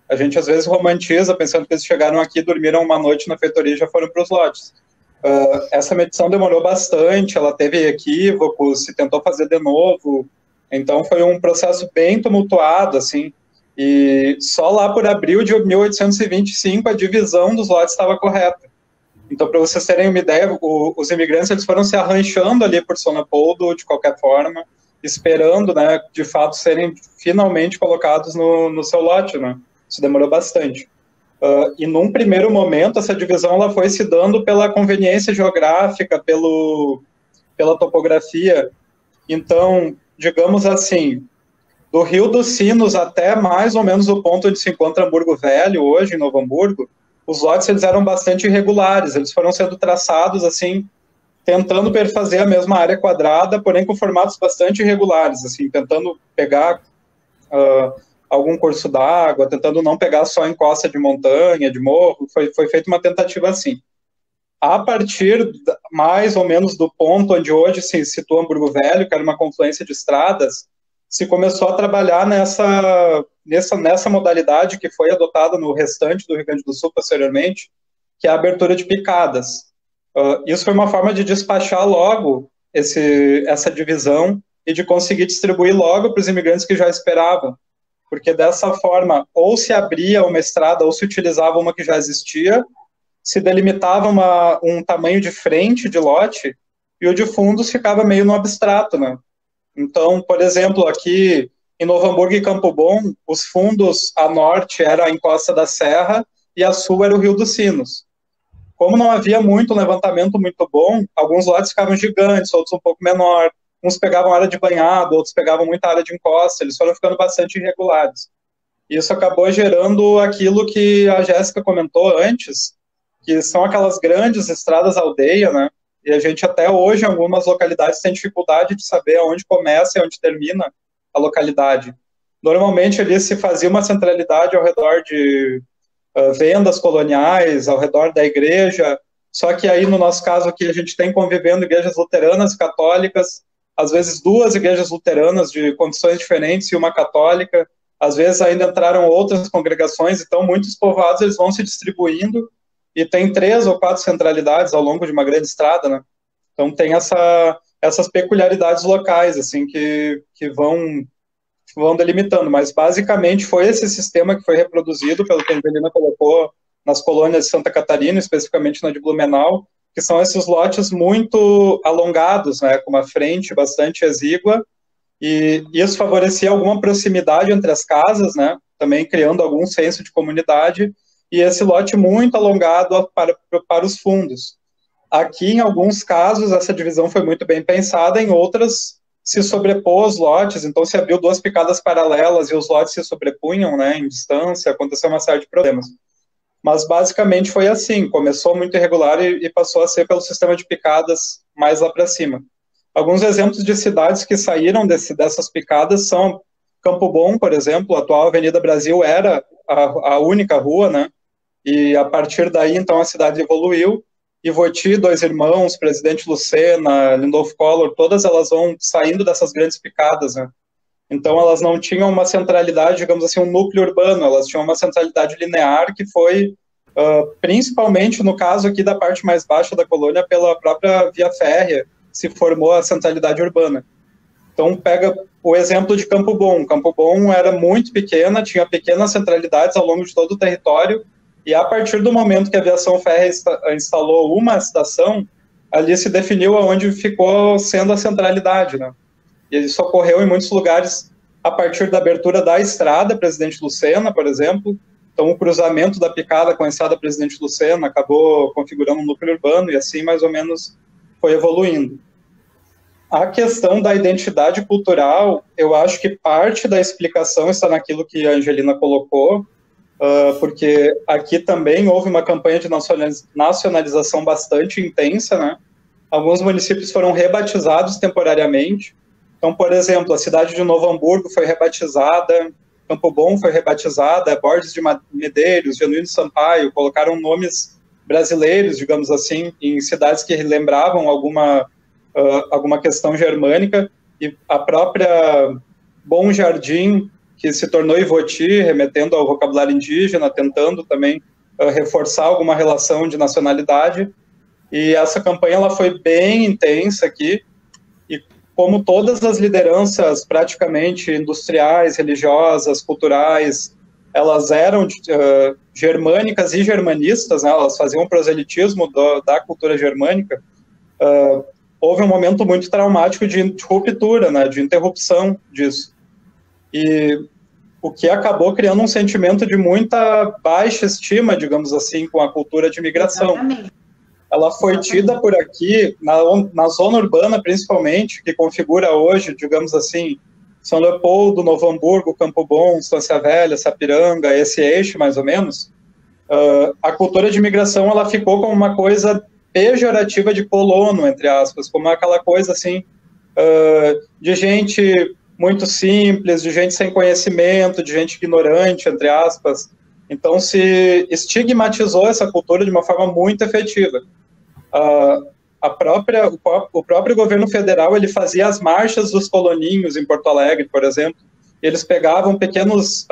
A gente às vezes romantiza, pensando que eles chegaram aqui, dormiram uma noite na feitoria e já foram para os lotes. Essa medição demorou bastante, ela teve equívocos, se tentou fazer de novo, então foi um processo bem tumultuado, assim, e só lá por abril de 1825 a divisão dos lotes estava correta. Então, para vocês terem uma ideia, os imigrantes eles foram se arranchando ali por São Leopoldo, de qualquer forma, esperando, né, de fato, serem finalmente colocados no seu lote, né? Isso demorou bastante. E num primeiro momento, essa divisão ela foi se dando pela conveniência geográfica, pela topografia. Então, digamos assim, do Rio dos Sinos até mais ou menos o ponto onde se encontra Hamburgo Velho, hoje, em Novo Hamburgo, os lotes eles eram bastante irregulares, eles foram sendo traçados assim, tentando perfazer a mesma área quadrada, porém com formatos bastante irregulares, assim, tentando pegar algum curso d'água, tentando não pegar só encosta de montanha, de morro, foi feita uma tentativa assim. A partir mais ou menos do ponto onde hoje se situa Hamburgo Velho, que era uma confluência de estradas, se começou a trabalhar nessa modalidade que foi adotada no restante do Rio Grande do Sul posteriormente, que é a abertura de picadas. Isso foi uma forma de despachar logo essa divisão e de conseguir distribuir logo para os imigrantes que já esperavam, porque dessa forma ou se abria uma estrada ou se utilizava uma que já existia, se delimitava um tamanho de frente de lote e o de fundos ficava meio no abstrato, né? Então, por exemplo, aqui em Novo Hamburgo e Campo Bom, os fundos a norte era a encosta da Serra e a sul era o Rio dos Sinos. Como não havia muito levantamento muito bom, alguns lotes ficavam gigantes, outros um pouco menor. Uns pegavam área de banhado, outros pegavam muita área de encosta, eles foram ficando bastante irregulares. Isso acabou gerando aquilo que a Jéssica comentou antes, que são aquelas grandes estradas aldeia, né? E a gente até hoje, em algumas localidades, tem dificuldade de saber onde começa e onde termina a localidade. Normalmente ali se fazia uma centralidade ao redor de vendas coloniais, ao redor da igreja, só que aí no nosso caso aqui a gente tem convivendo igrejas luteranas e católicas, às vezes duas igrejas luteranas de condições diferentes e uma católica, às vezes ainda entraram outras congregações, então muitos povoados eles vão se distribuindo e tem 3 ou 4 centralidades ao longo de uma grande estrada, né? Então tem essas peculiaridades locais, assim, que vão delimitando, mas basicamente foi esse sistema que foi reproduzido, pelo que a Angelina colocou, nas colônias de Santa Catarina, especificamente na de Blumenau, que são esses lotes muito alongados, né, com uma frente bastante exígua, e isso favorecia alguma proximidade entre as casas, né, também criando algum senso de comunidade, e esse lote muito alongado para os fundos. Aqui, em alguns casos, essa divisão foi muito bem pensada, em outras se sobrepôs lotes, então se abriu 2 picadas paralelas e os lotes se sobrepunham, né, em distância, aconteceu uma série de problemas. Mas basicamente foi assim, começou muito irregular e passou a ser pelo sistema de picadas mais lá para cima. Alguns exemplos de cidades que saíram dessas picadas são Campo Bom, por exemplo, a atual Avenida Brasil era a única rua, né, e a partir daí, então, a cidade evoluiu. Ivoti, Dois Irmãos, Presidente Lucena, Lindolfo Collor, todas elas vão saindo dessas grandes picadas, né? Então elas não tinham uma centralidade, digamos assim, um núcleo urbano, elas tinham uma centralidade linear que foi, principalmente no caso aqui da parte mais baixa da colônia, pela própria via férrea, se formou a centralidade urbana. Então pega o exemplo de Campo Bom. Campo Bom era muito pequena, tinha pequenas centralidades ao longo de todo o território, e a partir do momento que a aviação férrea instalou uma estação, ali se definiu aonde ficou sendo a centralidade, né? E isso ocorreu em muitos lugares a partir da abertura da estrada Presidente Lucena, por exemplo. Então o cruzamento da picada com a estrada Presidente Lucena acabou configurando um núcleo urbano e assim mais ou menos foi evoluindo. A questão da identidade cultural, eu acho que parte da explicação está naquilo que a Angelina colocou, porque aqui também houve uma campanha de nacionalização bastante intensa, né? Alguns municípios foram rebatizados temporariamente. Então, por exemplo, a cidade de Novo Hamburgo foi rebatizada, Campo Bom foi rebatizada, Borges de Medeiros, Genuíno Sampaio, colocaram nomes brasileiros, digamos assim, em cidades que lembravam alguma questão germânica, e a própria Bom Jardim, que se tornou Ivoti, remetendo ao vocabulário indígena, tentando também reforçar alguma relação de nacionalidade. E essa campanha ela foi bem intensa aqui, e como todas as lideranças praticamente industriais, religiosas, culturais, elas eram germânicas e germanistas, né, elas faziam proselitismo da cultura germânica, houve um momento muito traumático de ruptura, né, de interrupção disso. E o que acabou criando um sentimento de muita baixa estima, digamos assim, com a cultura de imigração. Exatamente. Ela foi tida por aqui, na zona urbana principalmente, que configura hoje, digamos assim, São Leopoldo, Novo Hamburgo, Campo Bom, Estância Velha, Sapiranga, esse eixo mais ou menos. A cultura de imigração ela ficou como uma coisa pejorativa de colono, entre aspas, como aquela coisa assim, de gente muito simples, de gente sem conhecimento, de gente ignorante, entre aspas. Então se estigmatizou essa cultura de uma forma muito efetiva. O próprio governo federal ele fazia as marchas dos coloninhos em Porto Alegre, por exemplo. Eles pegavam pequenos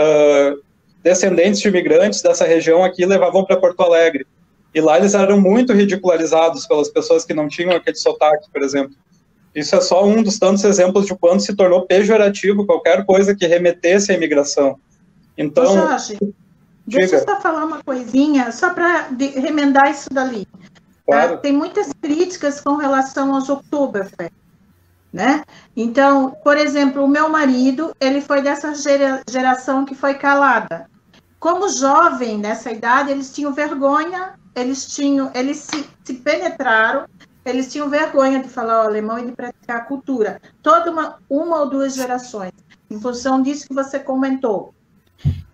descendentes de imigrantes dessa região aqui e levavam para Porto Alegre. E lá eles eram muito ridicularizados pelas pessoas que não tinham aquele sotaque, por exemplo. Isso é só um dos tantos exemplos de quando se tornou pejorativo qualquer coisa que remetesse à imigração. Então, Deixa eu só falar uma coisinha, só para remendar isso dali. Claro. Tem muitas críticas com relação aos Oktoberfest, né? Então, por exemplo, o meu marido, ele foi dessa geração que foi calada. Como jovem, nessa idade, eles tinham vergonha, eles se penetraram, eles tinham vergonha de falar o alemão e de praticar a cultura. Toda uma ou duas gerações, em função disso que você comentou.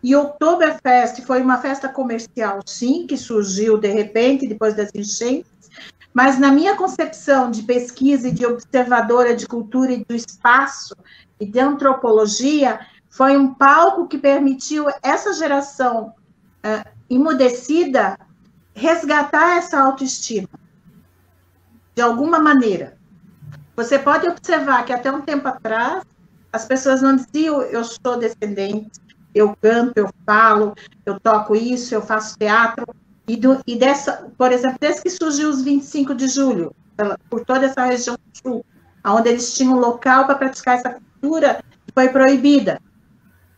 E o Oktoberfest foi uma festa comercial, sim, que surgiu de repente, depois das enchentes, mas na minha concepção de pesquisa e de observadora de cultura e do espaço e de antropologia, foi um palco que permitiu essa geração emudecida resgatar essa autoestima, de alguma maneira. Você pode observar que até um tempo atrás, as pessoas não diziam, eu sou descendente, eu canto, eu falo, eu toco isso, eu faço teatro, e dessa, por exemplo, desde que surgiu os 25 de julho, por toda essa região do sul, onde eles tinham um local para praticar essa cultura, foi proibida.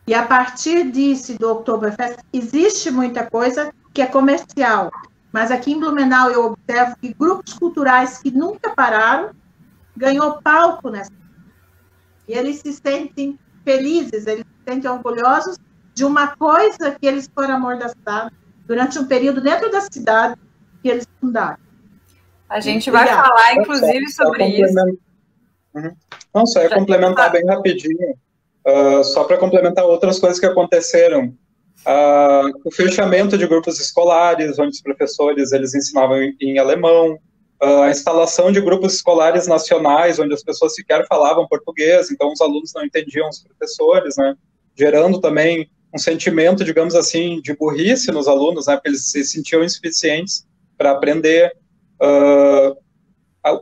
E a partir disso, do Oktoberfest, existe muita coisa que é comercial, mas aqui em Blumenau eu observo que grupos culturais que nunca pararam, ganhou palco nessa. E eles se sentem felizes, eles se sentem orgulhosos de uma coisa que eles foram amordaçados durante um período dentro da cidade que eles fundaram. A gente vai falar, inclusive, sobre isso. Não, só ia complementar bem rapidinho, só para complementar outras coisas que aconteceram. O fechamento de grupos escolares, onde os professores eles ensinavam em alemão, a instalação de grupos escolares nacionais, onde as pessoas sequer falavam português, então os alunos não entendiam os professores, né, gerando também um sentimento, digamos assim, de burrice nos alunos, né, porque eles se sentiam insuficientes para aprender.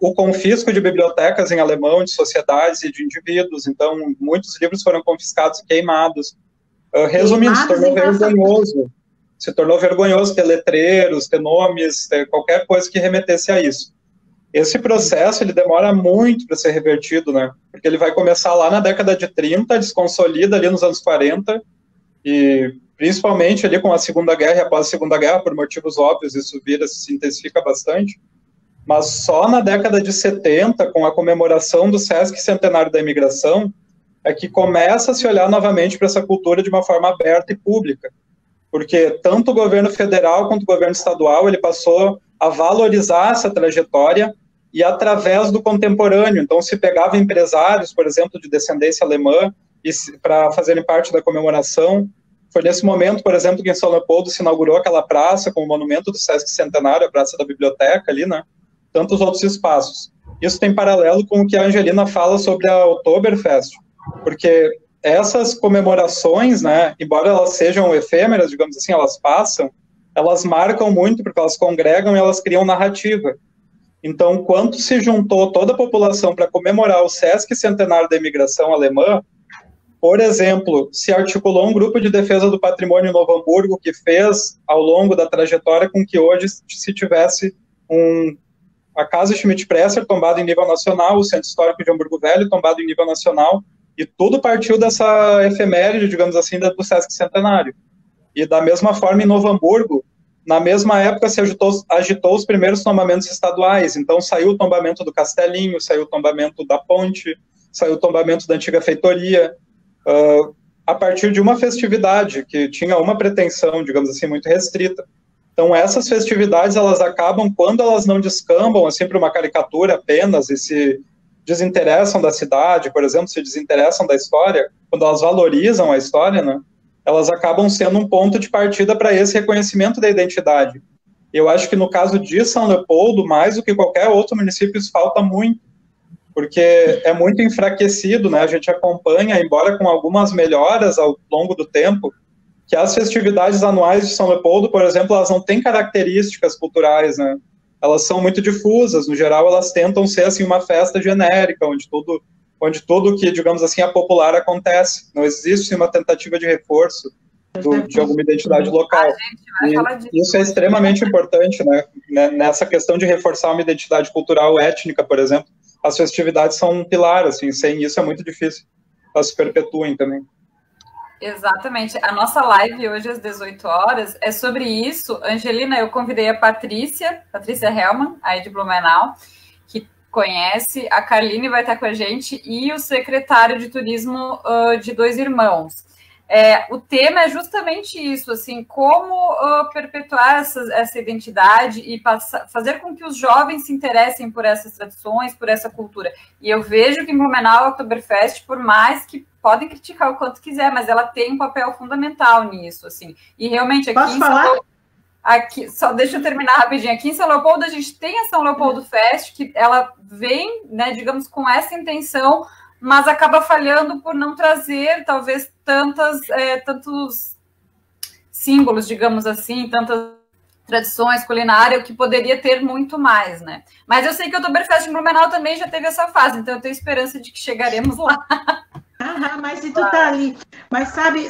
O confisco de bibliotecas em alemão, de sociedades e de indivíduos, então muitos livros foram confiscados e queimados. Resumindo, se tornou vergonhoso ter letreiros, ter nomes, ter qualquer coisa que remetesse a isso. Esse processo, ele demora muito para ser revertido, né? Porque ele vai começar lá na década de 30, desconsolida ali nos anos 40, e principalmente ali com a Segunda Guerra e após a Segunda Guerra, por motivos óbvios, isso se intensifica bastante. Mas só na década de 70, com a comemoração do Sesc Centenário da Imigração, é que começa a se olhar novamente para essa cultura de uma forma aberta e pública. Porque tanto o governo federal quanto o governo estadual, ele passou a valorizar essa trajetória e através do contemporâneo. Então, se pegava empresários, por exemplo, de descendência alemã, para fazerem parte da comemoração. Foi nesse momento, por exemplo, que em São Leopoldo se inaugurou aquela praça com o monumento do Sesc Centenário, a Praça da Biblioteca ali, né? Tantos outros espaços. Isso tem paralelo com o que a Angelina fala sobre a Oktoberfest, porque essas comemorações, né, embora elas sejam efêmeras, digamos assim, elas passam, elas marcam muito porque elas congregam e elas criam narrativa. Então, quando se juntou toda a população para comemorar o Sesc Centenário da Imigração Alemã, por exemplo, se articulou um grupo de defesa do patrimônio em Novo Hamburgo que fez, ao longo da trajetória, com que hoje se tivesse a Casa Schmidt-Presser tombada em nível nacional, o Centro Histórico de Hamburgo Velho tombado em nível nacional, e tudo partiu dessa efeméride, digamos assim, do Sesc Centenário. E da mesma forma, em Novo Hamburgo, na mesma época se agitou os primeiros tombamentos estaduais, então saiu o tombamento do Castelinho, saiu o tombamento da Ponte, saiu o tombamento da antiga feitoria, a partir de uma festividade que tinha uma pretensão, digamos assim, muito restrita. Então, essas festividades, elas acabam, quando elas não descambam, assim, para uma caricatura apenas, e se desinteressam da cidade, por exemplo, se desinteressam da história, quando elas valorizam a história, né, elas acabam sendo um ponto de partida para esse reconhecimento da identidade. Eu acho que no caso de São Leopoldo, mais do que qualquer outro município, isso falta muito, porque é muito enfraquecido, né, a gente acompanha, embora com algumas melhoras ao longo do tempo, que as festividades anuais de São Leopoldo, por exemplo, elas não têm características culturais, né? Elas são muito difusas, no geral elas tentam ser assim uma festa genérica, onde tudo que, digamos assim, é popular acontece. Não existe uma tentativa de reforço de alguma identidade local. E isso é extremamente importante, né? Nessa questão de reforçar uma identidade cultural étnica, por exemplo, as festividades são um pilar, assim, sem isso é muito difícil. Elas se perpetuem também. Exatamente. A nossa live hoje às 18 horas é sobre isso. Angelina, eu convidei a Patrícia Hellman, aí de Blumenau, que conhece, a Carline vai estar com a gente, e o secretário de turismo de Dois Irmãos. O tema é justamente isso, assim, como perpetuar essa identidade e fazer com que os jovens se interessem por essas tradições, por essa cultura. E eu vejo que em Blumenau, a Oktoberfest, por mais que podem criticar o quanto quiser, mas ela tem um papel fundamental nisso, assim. E realmente aqui Posso falar? Aqui, só deixa eu terminar rapidinho. Aqui em São Leopoldo, a gente tem a São Leopoldo Fest, que ela vem, né, digamos, com essa intenção, mas acaba falhando por não trazer, talvez, tantos símbolos, digamos assim, tantas tradições culinárias, que poderia ter muito mais, né? Mas eu sei que o Oktoberfest em Blumenau também já teve essa fase, então eu tenho esperança de que chegaremos lá. Mas se tu tá ali, mas sabe,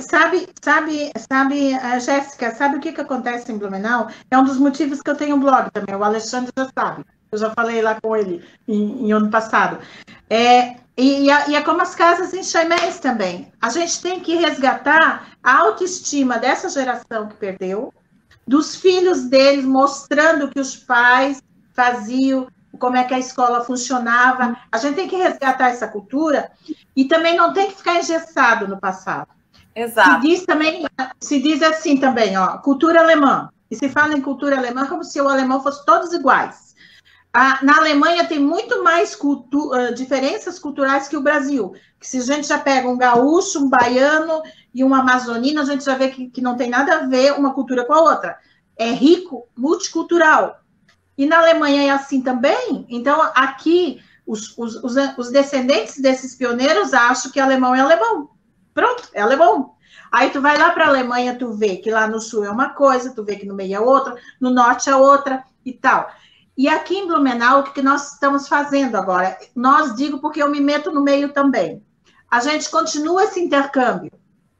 Jéssica, sabe o que acontece em Blumenau? É um dos motivos que eu tenho um blog também, o Alexandre já sabe, eu já falei lá com ele em ano passado. E é como as casas em Chaimés também. A gente tem que resgatar a autoestima dessa geração que perdeu, dos filhos deles, mostrando que os pais faziam, como é que a escola funcionava. A gente tem que resgatar essa cultura e também não tem que ficar engessado no passado. Exato. Se diz assim também, ó, cultura alemã. E se fala em cultura alemã como se o alemão fosse todos iguais. Na Alemanha tem muito mais diferenças culturais que o Brasil. Que se a gente já pega um gaúcho, um baiano e um amazonino, a gente já vê que não tem nada a ver uma cultura com a outra. É rico, multicultural. E na Alemanha é assim também. Então, aqui, os descendentes desses pioneiros acham que alemão é alemão. Pronto, é alemão. Aí tu vai lá para a Alemanha, tu vê que lá no sul é uma coisa, tu vê que no meio é outra, no norte é outra e tal. E aqui em Blumenau, o que nós estamos fazendo agora? Nós, digo porque eu me meto no meio também. A gente continua esse intercâmbio.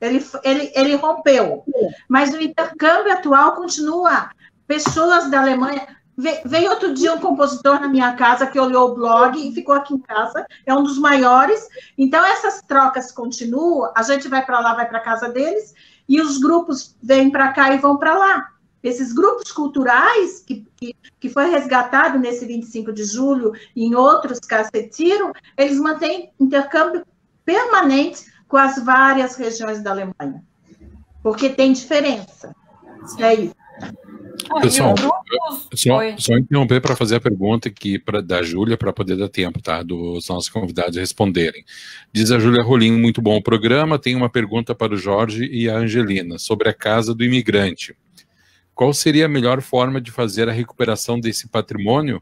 Ele rompeu. Mas o intercâmbio atual continua. Pessoas da Alemanha... Veio outro dia um compositor na minha casa que olhou o blog e ficou aqui em casa. É um dos maiores. Então, essas trocas continuam. A gente vai para lá, vai para a casa deles. E os grupos vêm para cá e vão para lá. Esses grupos culturais que foi resgatado nesse 25 de julho e em outros cacetiram, eles mantêm intercâmbio permanente com as várias regiões da Alemanha. Porque tem diferença. É isso. Pessoal, só interromper para fazer a pergunta aqui da Júlia, para poder dar tempo, tá? Dos nossos convidados responderem. Diz a Júlia Rolim, muito bom o programa. Tem uma pergunta para o Jorge e a Angelina sobre a Casa do Imigrante. Qual seria a melhor forma de fazer a recuperação desse patrimônio?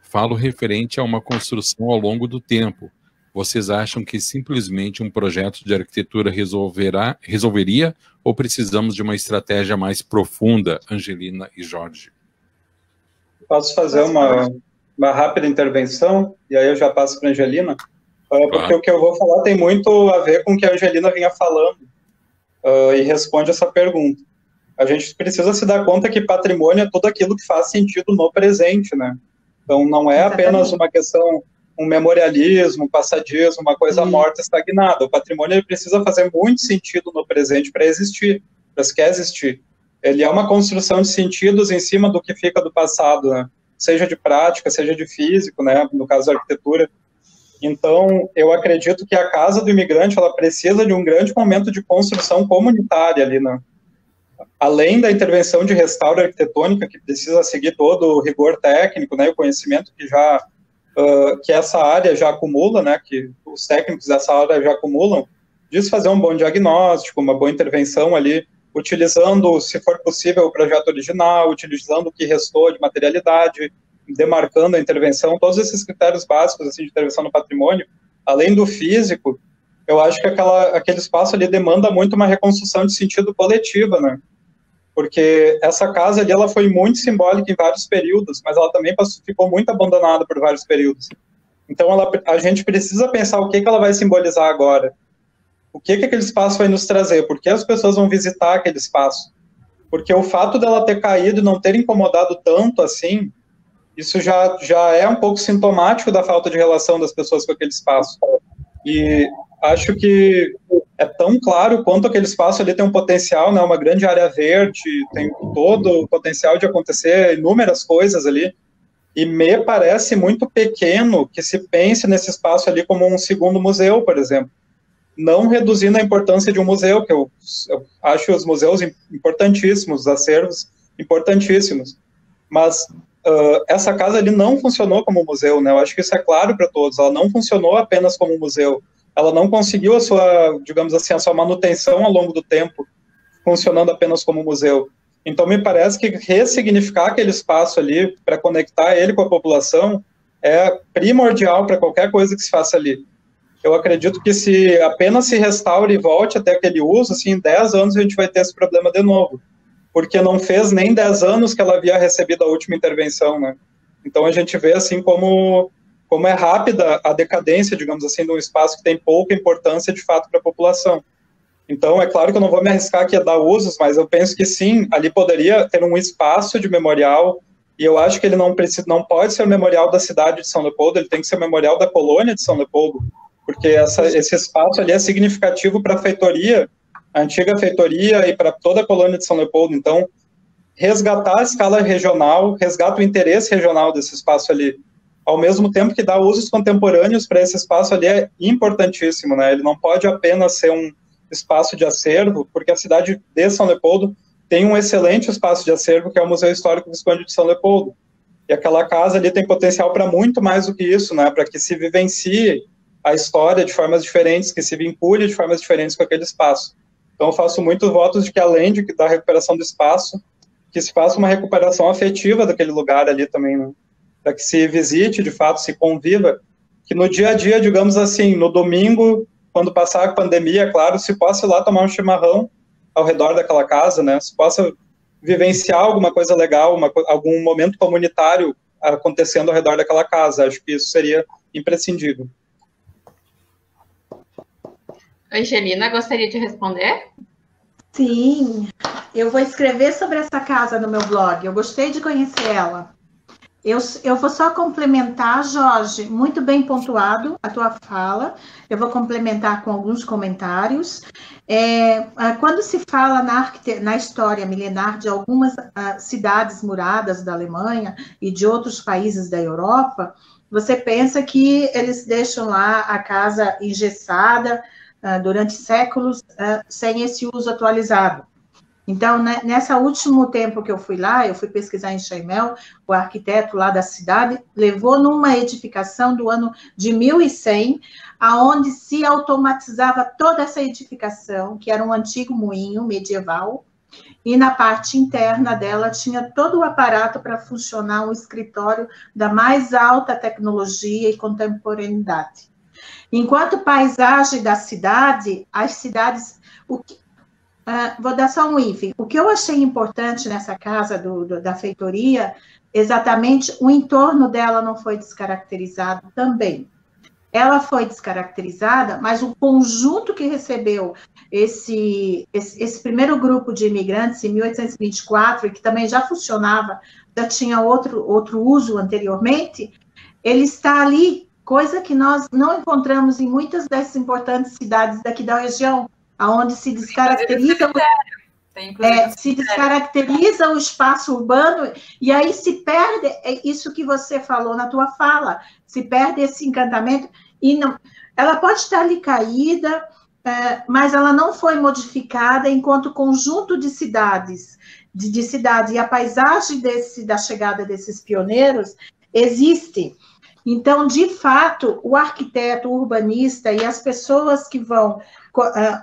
Falo referente a uma construção ao longo do tempo. Vocês acham que simplesmente um projeto de arquitetura resolveria ou precisamos de uma estratégia mais profunda, Angelina e Jorge? Posso fazer uma rápida intervenção? E aí eu já passo para a Angelina? Porque o que eu vou falar tem muito a ver com o que a Angelina vinha falando e responde essa pergunta. A gente precisa se dar conta que patrimônio é tudo aquilo que faz sentido no presente, né? Então, não é apenas uma questão, um memorialismo, um passadismo, uma coisa morta, estagnada. O patrimônio ele precisa fazer muito sentido no presente para existir, para se quer existir. Ele é uma construção de sentidos em cima do que fica do passado, né? Seja de prática, seja de físico, né? No caso da arquitetura. Então, eu acredito que a Casa do Imigrante, ela precisa de um grande momento de construção comunitária ali, né? Além da intervenção de restauro arquitetônica, que precisa seguir todo o rigor técnico, né, o conhecimento que essa área já acumula, né, que os técnicos dessa área já acumulam, de fazer um bom diagnóstico, uma boa intervenção ali, utilizando, se for possível, o projeto original, utilizando o que restou de materialidade, demarcando a intervenção, todos esses critérios básicos assim, de intervenção no patrimônio, além do físico, eu acho que aquele espaço ali demanda muito uma reconstrução de sentido coletiva, né? Porque essa casa ali, ela foi muito simbólica em vários períodos, mas ela também ficou muito abandonada por vários períodos. Então, a gente precisa pensar o que ela vai simbolizar agora. O que aquele espaço vai nos trazer? Por que as pessoas vão visitar aquele espaço? Porque o fato dela ter caído e não ter incomodado tanto assim, isso já é um pouco sintomático da falta de relação das pessoas com aquele espaço. E acho que é tão claro quanto aquele espaço ali tem um potencial, né, uma grande área verde, tem todo o potencial de acontecer inúmeras coisas ali, e me parece muito pequeno que se pense nesse espaço ali como um segundo museu, por exemplo. Não reduzindo a importância de um museu, que eu acho os museus importantíssimos, os acervos importantíssimos, mas essa casa ali não funcionou como museu, né? Eu acho que isso é claro para todos, ela não funcionou apenas como museu, ela não conseguiu a sua, digamos assim, a sua manutenção ao longo do tempo, funcionando apenas como museu. Então, me parece que ressignificar aquele espaço ali, para conectar ele com a população, é primordial para qualquer coisa que se faça ali. Eu acredito que se apenas se restaure e volte até aquele uso, assim, em 10 anos a gente vai ter esse problema de novo, porque não fez nem 10 anos que ela havia recebido a última intervenção, né? Então, a gente vê, assim, como é rápida a decadência, digamos assim, de um espaço que tem pouca importância, de fato, para a população. Então, é claro que eu não vou me arriscar aqui a dar usos, mas eu penso que sim, ali poderia ter um espaço de memorial, e eu acho que ele não pode ser o memorial da cidade de São Leopoldo, ele tem que ser o memorial da colônia de São Leopoldo, porque esse espaço ali é significativo para a feitoria, a antiga feitoria, e para toda a colônia de São Leopoldo. Então, resgatar a escala regional, resgata o interesse regional desse espaço ali, ao mesmo tempo que dá usos contemporâneos para esse espaço ali, é importantíssimo, né? Ele não pode apenas ser um espaço de acervo, porque a cidade de São Leopoldo tem um excelente espaço de acervo, que é o Museu Histórico Visconde de São Leopoldo. E aquela casa ali tem potencial para muito mais do que isso, né? Para que se vivencie a história de formas diferentes, que se vincule de formas diferentes com aquele espaço. Então, eu faço muitos votos de que, além da recuperação do espaço, que se faça uma recuperação afetiva daquele lugar ali também, né? Para que se visite, de fato, se conviva, que no dia a dia, digamos assim, no domingo, quando passar a pandemia, claro, se possa ir lá tomar um chimarrão ao redor daquela casa, né? Se possa vivenciar alguma coisa legal, algum momento comunitário acontecendo ao redor daquela casa. Acho que isso seria imprescindível. Angelina, gostaria de responder? Sim, eu vou escrever sobre essa casa no meu blog. Eu gostei de conhecer ela. Eu vou só complementar, Jorge, muito bem pontuado a tua fala. Eu vou complementar com alguns comentários. Quando se fala na história milenar de algumas cidades muradas da Alemanha e de outros países da Europa, você pensa que eles deixam lá a casa engessada durante séculos sem esse uso atualizado. Então, nesse último tempo que eu fui lá, eu fui pesquisar em Chaimel, o arquiteto lá da cidade levou numa edificação do ano de 1100, aonde se automatizava toda essa edificação, que era um antigo moinho medieval, e na parte interna dela tinha todo o aparato para funcionar um escritório da mais alta tecnologia e contemporaneidade. Enquanto paisagem da cidade, as cidades... vou dar só um hífen. O que eu achei importante nessa casa da feitoria, exatamente o entorno dela não foi descaracterizado também. Ela foi descaracterizada, mas o conjunto que recebeu esse primeiro grupo de imigrantes em 1824, e que também já funcionava, já tinha outro uso anteriormente, ele está ali, coisa que nós não encontramos em muitas dessas importantes cidades daqui da região, onde se descaracteriza o espaço urbano, e aí se perde isso que você falou na tua fala, se perde esse encantamento, e não, ela pode estar ali caída, mas ela não foi modificada enquanto conjunto de cidades, e a paisagem da chegada desses pioneiros existe. Então, de fato, o arquiteto, o urbanista e as pessoas que vão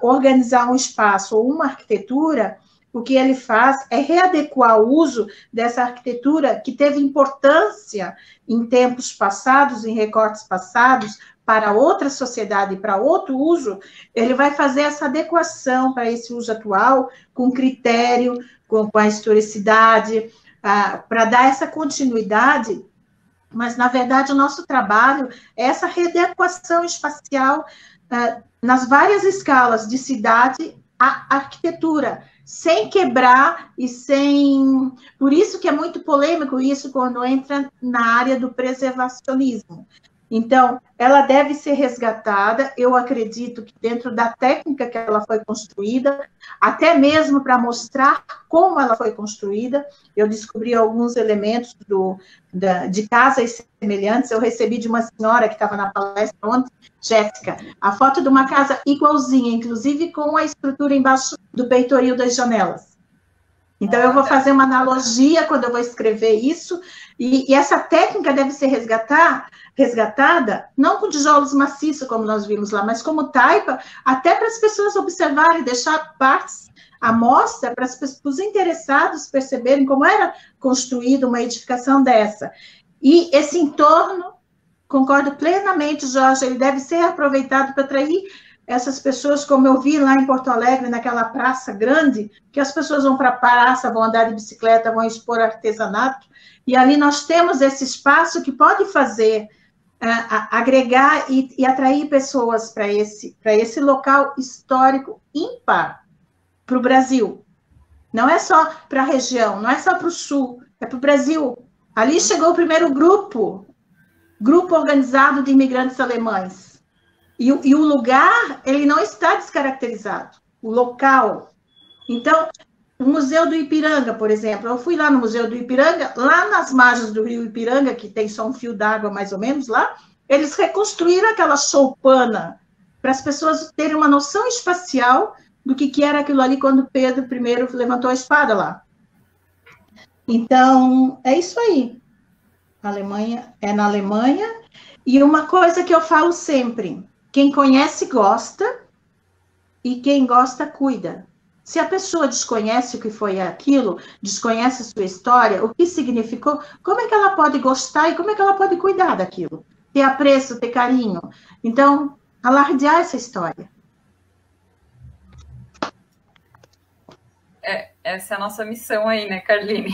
organizar um espaço ou uma arquitetura, o que ele faz é readequar o uso dessa arquitetura que teve importância em tempos passados, em recortes passados, para outra sociedade, para outro uso. Ele vai fazer essa adequação para esse uso atual, com critério, com a historicidade, para dar essa continuidade. Mas, na verdade, o nosso trabalho é essa readequação espacial nas várias escalas de cidade à arquitetura, sem quebrar e sem... Por isso que é muito polêmico isso quando entra na área do preservacionismo. Então, ela deve ser resgatada. Eu acredito que dentro da técnica que ela foi construída, até mesmo para mostrar como ela foi construída, eu descobri alguns elementos de casas semelhantes. Eu recebi de uma senhora que estava na palestra ontem, Jéssica, a foto de uma casa igualzinha, inclusive com a estrutura embaixo do peitoril das janelas. Então, eu vou fazer uma analogia quando eu vou escrever isso, e essa técnica deve ser resgatada, não com tijolos maciços, como nós vimos lá, mas como taipa, até para as pessoas observarem, deixar partes à mostra, para os interessados perceberem como era construída uma edificação dessa. E esse entorno, concordo plenamente, Jorge, ele deve ser aproveitado para atrair essas pessoas, como eu vi lá em Porto Alegre, naquela praça grande, que as pessoas vão para a praça, vão andar de bicicleta, vão expor artesanato, e ali nós temos esse espaço que pode fazer, agregar e atrair pessoas para esse local histórico ímpar para o Brasil. Não é só para a região, não é só para o sul, é para o Brasil. Ali chegou o primeiro grupo organizado de imigrantes alemães. E o lugar, ele não está descaracterizado, o local. Então, o Museu do Ipiranga, por exemplo, eu fui lá no Museu do Ipiranga, lá nas margens do rio Ipiranga, que tem só um fio d'água mais ou menos lá, eles reconstruíram aquela choupana para as pessoas terem uma noção espacial do que era aquilo ali quando Pedro I levantou a espada lá. Então, é isso aí. A Alemanha é na Alemanha. E uma coisa que eu falo sempre, quem conhece gosta e quem gosta cuida. Se a pessoa desconhece o que foi aquilo, desconhece a sua história, o que significou, como é que ela pode gostar e como é que ela pode cuidar daquilo? Ter apreço, ter carinho. Então, alardear essa história. Essa é a nossa missão aí, né, Carline?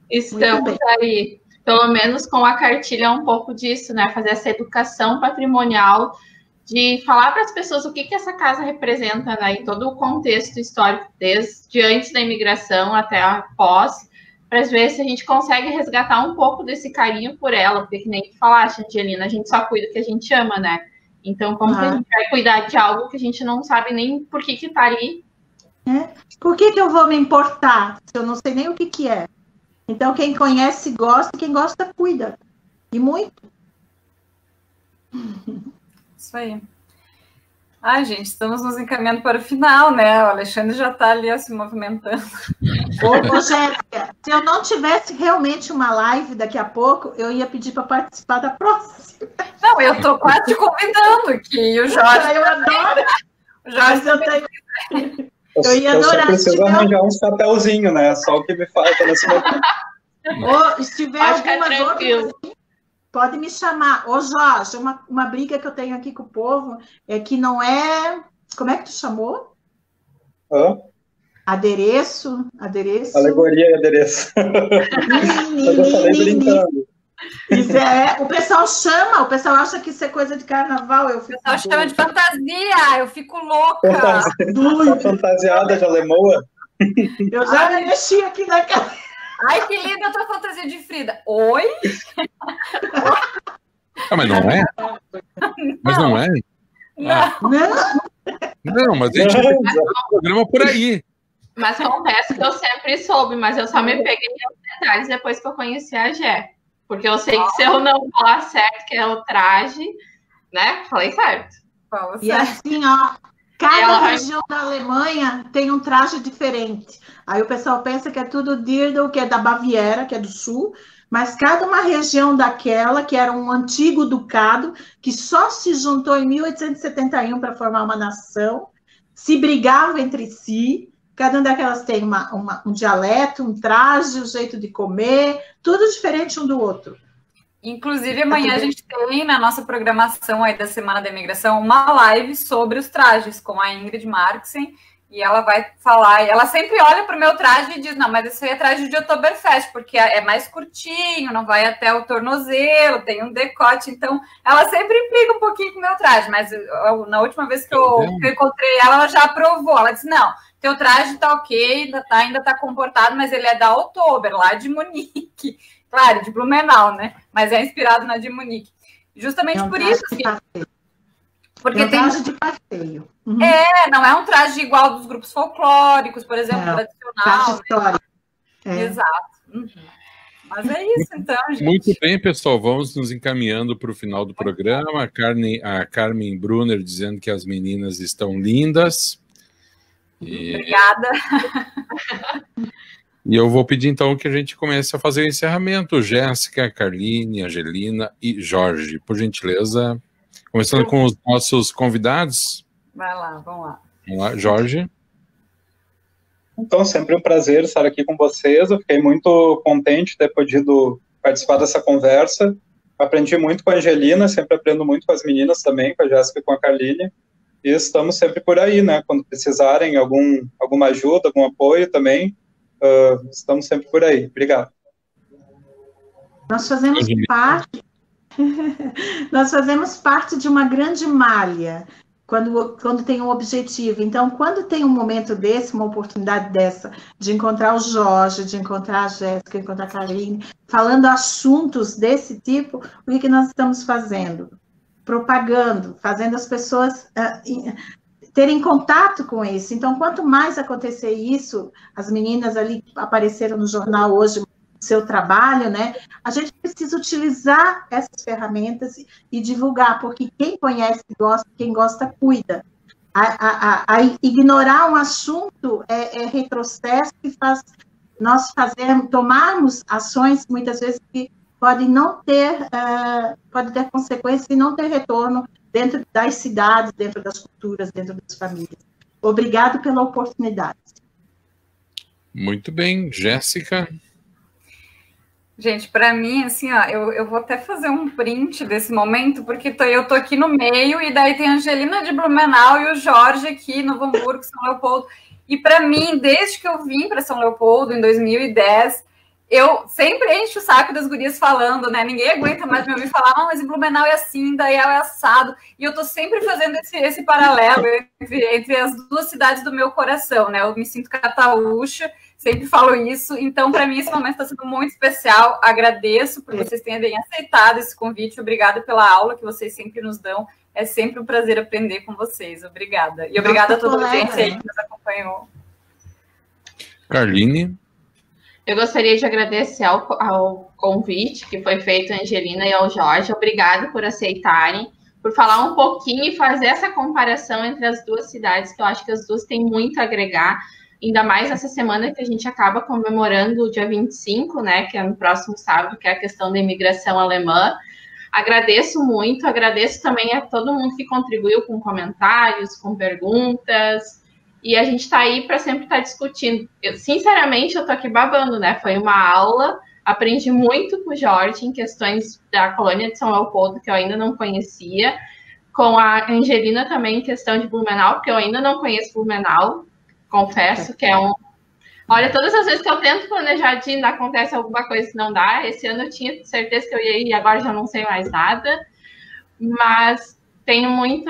Estamos aí, pelo menos com a cartilha, um pouco disso, né? Fazer essa educação patrimonial, de falar para as pessoas o que essa casa representa, né? Em todo o contexto histórico, desde antes da imigração até após, para ver se a gente consegue resgatar um pouco desse carinho por ela, porque que nem tu falaste, Angelina, a gente só cuida do que a gente ama, né? Então, como que a gente vai cuidar de algo que a gente não sabe nem por que tá ali? Por que eu vou me importar se eu não sei nem o que é? Então, quem conhece gosta, quem gosta cuida. E muito. Isso aí. Ai, gente, estamos nos encaminhando para o final, né? O Alexandre já está ali se movimentando. Ô, Jéssica, se eu não tivesse realmente uma live daqui a pouco, eu ia pedir para participar da próxima. Não, eu estou quase te convidando aqui. O Jorge. Eu adoro. O Jorge, eu tenho... Eu ia adorar. Eu só preciso arranjar uns papelzinhos, né? Só o que me falta nesse momento. Ou, se tiver algumas outras, pode me chamar. Ô, Jorge, uma briga que eu tenho aqui com o povo é que não é... Como é que tu chamou? Adereço. Alegoria e adereço. Eu falei brincando. Isso o pessoal chama, o pessoal acha que isso é coisa de carnaval. O pessoal chama de fantasia, eu fico louca. Tá fantasiada de alemoa? Eu já me mexi aqui naquela. Ai, que linda a tua fantasia de Frida. Oi? Mas não é? Mas não é? Não, mas a gente tem um programa por aí. Mas confesso que eu sempre soube, mas eu só me peguei nos detalhes depois que eu conheci a Gé. Porque eu sei que se eu não falar certo que é o traje, né? Falei certo. E assim, ó, cada região da Alemanha tem um traje diferente. Aí o pessoal pensa que é tudo Dirndl, que é da Baviera, que é do sul, mas cada uma região daquela, que era um antigo ducado, que só se juntou em 1871 para formar uma nação, se brigava entre si. Cada uma daquelas tem um dialeto, um traje, um jeito de comer, tudo diferente um do outro. Inclusive, amanhã a gente tem na nossa programação aí da Semana da Imigração uma live sobre os trajes com a Ingrid Marksen, e ela vai falar, e ela sempre olha para o meu traje e diz, não, mas esse aí é traje de Oktoberfest, porque é mais curtinho, não vai até o tornozelo, tem um decote, então ela sempre implica um pouquinho com o meu traje, mas na última vez que eu encontrei ela já aprovou, ela disse, não, teu traje tá ok, ainda tá comportado, mas ele é da Oktober, lá de Munique. Claro, de Blumenau, né? Mas é inspirado na de Munique. Justamente por isso. Porque tem traje de passeio. Uhum. Não é um traje igual dos grupos folclóricos, por exemplo, tradicional. Traje histórico. Exato. Uhum. Mas é isso, então, gente. Muito bem, pessoal. Vamos nos encaminhando para o final do programa. A Carmen Brunner dizendo que as meninas estão lindas. Obrigada. E eu vou pedir, então, que a gente comece a fazer o encerramento. Jéssica, Carline, Angelina e Jorge. Por gentileza, começando com os nossos convidados. Vai lá, vamos lá. Vamos lá, Jorge. Então, sempre um prazer estar aqui com vocês. Eu fiquei muito contente de ter podido participar dessa conversa. Aprendi muito com a Angelina, sempre aprendo muito com as meninas também, com a Jéssica e com a Carline. E estamos sempre por aí, né? Quando precisarem alguma ajuda, algum apoio também, estamos sempre por aí. Obrigado. Nós fazemos parte de uma grande malha, quando tem um objetivo. Então, quando tem um momento desse, uma oportunidade dessa, de encontrar o Jorge, de encontrar a Jéssica, encontrar a Carline, falando assuntos desse tipo, o que nós estamos fazendo? Propagando, fazendo as pessoas terem contato com isso. Então, quanto mais acontecer isso, as meninas ali apareceram no jornal hoje, seu trabalho, né? A gente precisa utilizar essas ferramentas e divulgar, porque quem conhece gosta, quem gosta cuida. Ignorar um assunto é retrocesso que faz nós tomarmos ações muitas vezes que podem não ter, pode ter consequências e não ter retorno dentro das cidades, dentro das culturas, dentro das famílias. Obrigado pela oportunidade. Muito bem, Jéssica. Gente, para mim, assim, ó, eu vou até fazer um print desse momento, porque eu tô aqui no meio, e daí tem a Angelina de Blumenau e o Jorge aqui, Novo Hamburgo, São Leopoldo. E para mim, desde que eu vim para São Leopoldo, em 2010, eu sempre encho o saco das gurias falando, né? Ninguém aguenta mais me ouvir falar, mas em Blumenau é assim, daí é assado. E eu tô sempre fazendo esse paralelo entre as duas cidades do meu coração, né? Eu me sinto cataúcha, sempre falo isso. Então, para mim, esse momento está sendo muito especial. Agradeço por vocês terem aceitado esse convite. Obrigada pela aula que vocês sempre nos dão. É sempre um prazer aprender com vocês. Obrigada. E obrigada a toda a gente aí que nos acompanhou. Carline. Eu gostaria de agradecer ao convite que foi feito à Angelina e ao Jorge. Obrigado por aceitarem, por falar um pouquinho e fazer essa comparação entre as duas cidades, que eu acho que as duas têm muito a agregar, ainda mais nessa semana que a gente acaba comemorando o dia 25, né, que é no próximo sábado, que é a questão da imigração alemã. Agradeço muito, agradeço também a todo mundo que contribuiu com comentários, com perguntas. E a gente está aí para sempre estar discutindo. Sinceramente, eu estou aqui babando, né? Foi uma aula, aprendi muito com o Jorge em questões da colônia de São Leopoldo, que eu ainda não conhecia, com a Angelina também em questão de Blumenau, porque eu ainda não conheço Blumenau, confesso que é um... Olha, todas as vezes que eu tento planejar de ir, acontece alguma coisa que não dá. Esse ano eu tinha certeza que eu ia ir, agora já não sei mais nada. Mas... tenho muita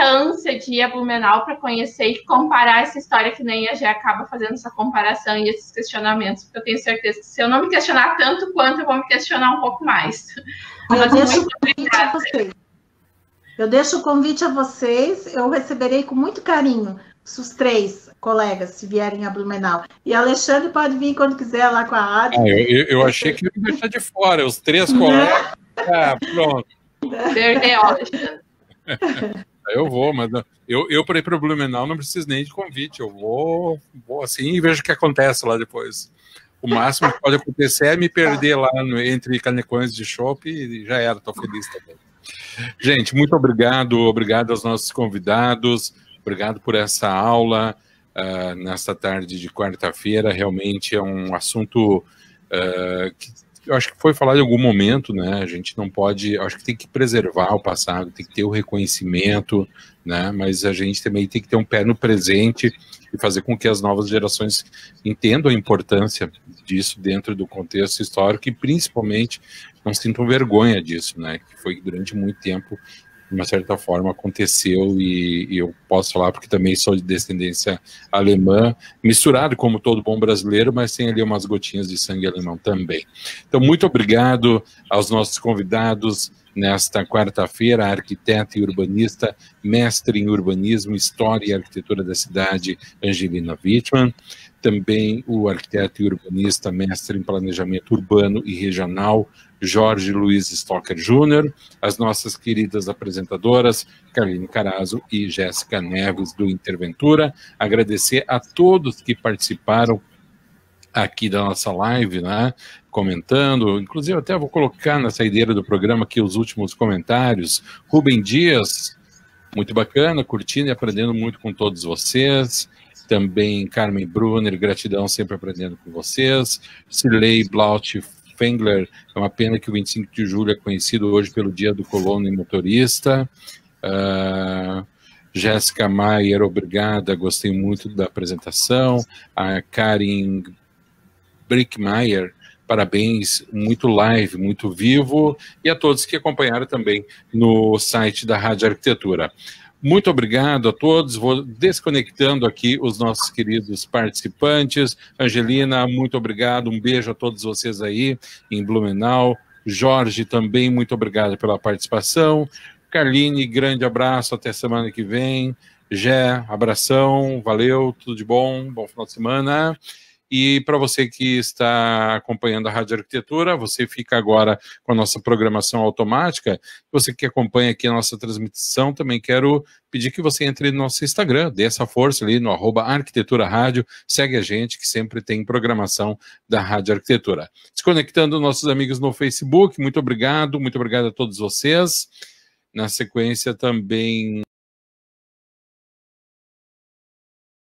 ânsia de ir a Blumenau para conhecer e comparar essa história, que nem a Gê acaba fazendo essa comparação e esses questionamentos, porque eu tenho certeza que se eu não me questionar tanto quanto, eu vou me questionar um pouco mais. Eu deixo o convite a vocês, eu receberei com muito carinho os 3 colegas, se vierem a Blumenau. E Alexandre pode vir quando quiser lá com a Adi. Eu achei que ia deixar de fora, os 3 colegas. Pronto. Eu vou, mas eu para ir para o Blumenau não preciso nem de convite, eu vou assim e vejo o que acontece lá depois. O máximo que pode acontecer é me perder lá entre canecões de chopp e já era, estou feliz também. Gente, muito obrigado aos nossos convidados, obrigado por essa aula nesta tarde de quarta-feira. Realmente é um assunto que eu acho que foi falado em algum momento, né? A gente não pode, acho que tem que preservar o passado, tem que ter o reconhecimento, né? Mas a gente também tem que ter um pé no presente e fazer com que as novas gerações entendam a importância disso dentro do contexto histórico e principalmente não sintam vergonha disso, né? Que foi durante muito tempo de uma certa forma, aconteceu, e eu posso falar porque também sou de descendência alemã, misturado como todo bom brasileiro, mas tem ali umas gotinhas de sangue alemão também. Então, muito obrigado aos nossos convidados nesta quarta-feira, a arquiteta e urbanista, mestre em urbanismo, história e arquitetura da cidade, Angelina Wittmann, também o arquiteto e urbanista, mestre em planejamento urbano e regional, Jorge Luiz Stocker Jr., as nossas queridas apresentadoras, Carline Carazo e Jéssica Neves, do Interventura. Agradecer a todos que participaram aqui da nossa live, né, comentando, inclusive até vou colocar na saideira do programa aqui os últimos comentários. Rubem Dias, muito bacana, curtindo e aprendendo muito com todos vocês. Também Carmen Brunner, gratidão, sempre aprendendo com vocês. Cirlei Blaut Fengler, é uma pena que o 25 de julho é conhecido hoje pelo Dia do Colono e Motorista. Jéssica Maier, obrigada, gostei muito da apresentação. A Karin Brickmeier, parabéns, muito live, muito vivo. E a todos que acompanharam também no site da Rádio Arquitetura. Muito obrigado a todos, vou desconectando aqui os nossos queridos participantes. Angelina, muito obrigado, um beijo a todos vocês aí em Blumenau. Jorge, também muito obrigado pela participação. Carline, grande abraço, até semana que vem. Gé, abração, valeu, tudo de bom, bom final de semana. E para você que está acompanhando a Rádio Arquitetura, você fica agora com a nossa programação automática. Você que acompanha aqui a nossa transmissão, também quero pedir que você entre no nosso Instagram, dê essa força ali no @Arquitetura Rádio, segue a gente que sempre tem programação da Rádio Arquitetura. Desconectando nossos amigos no Facebook, muito obrigado a todos vocês. Na sequência também...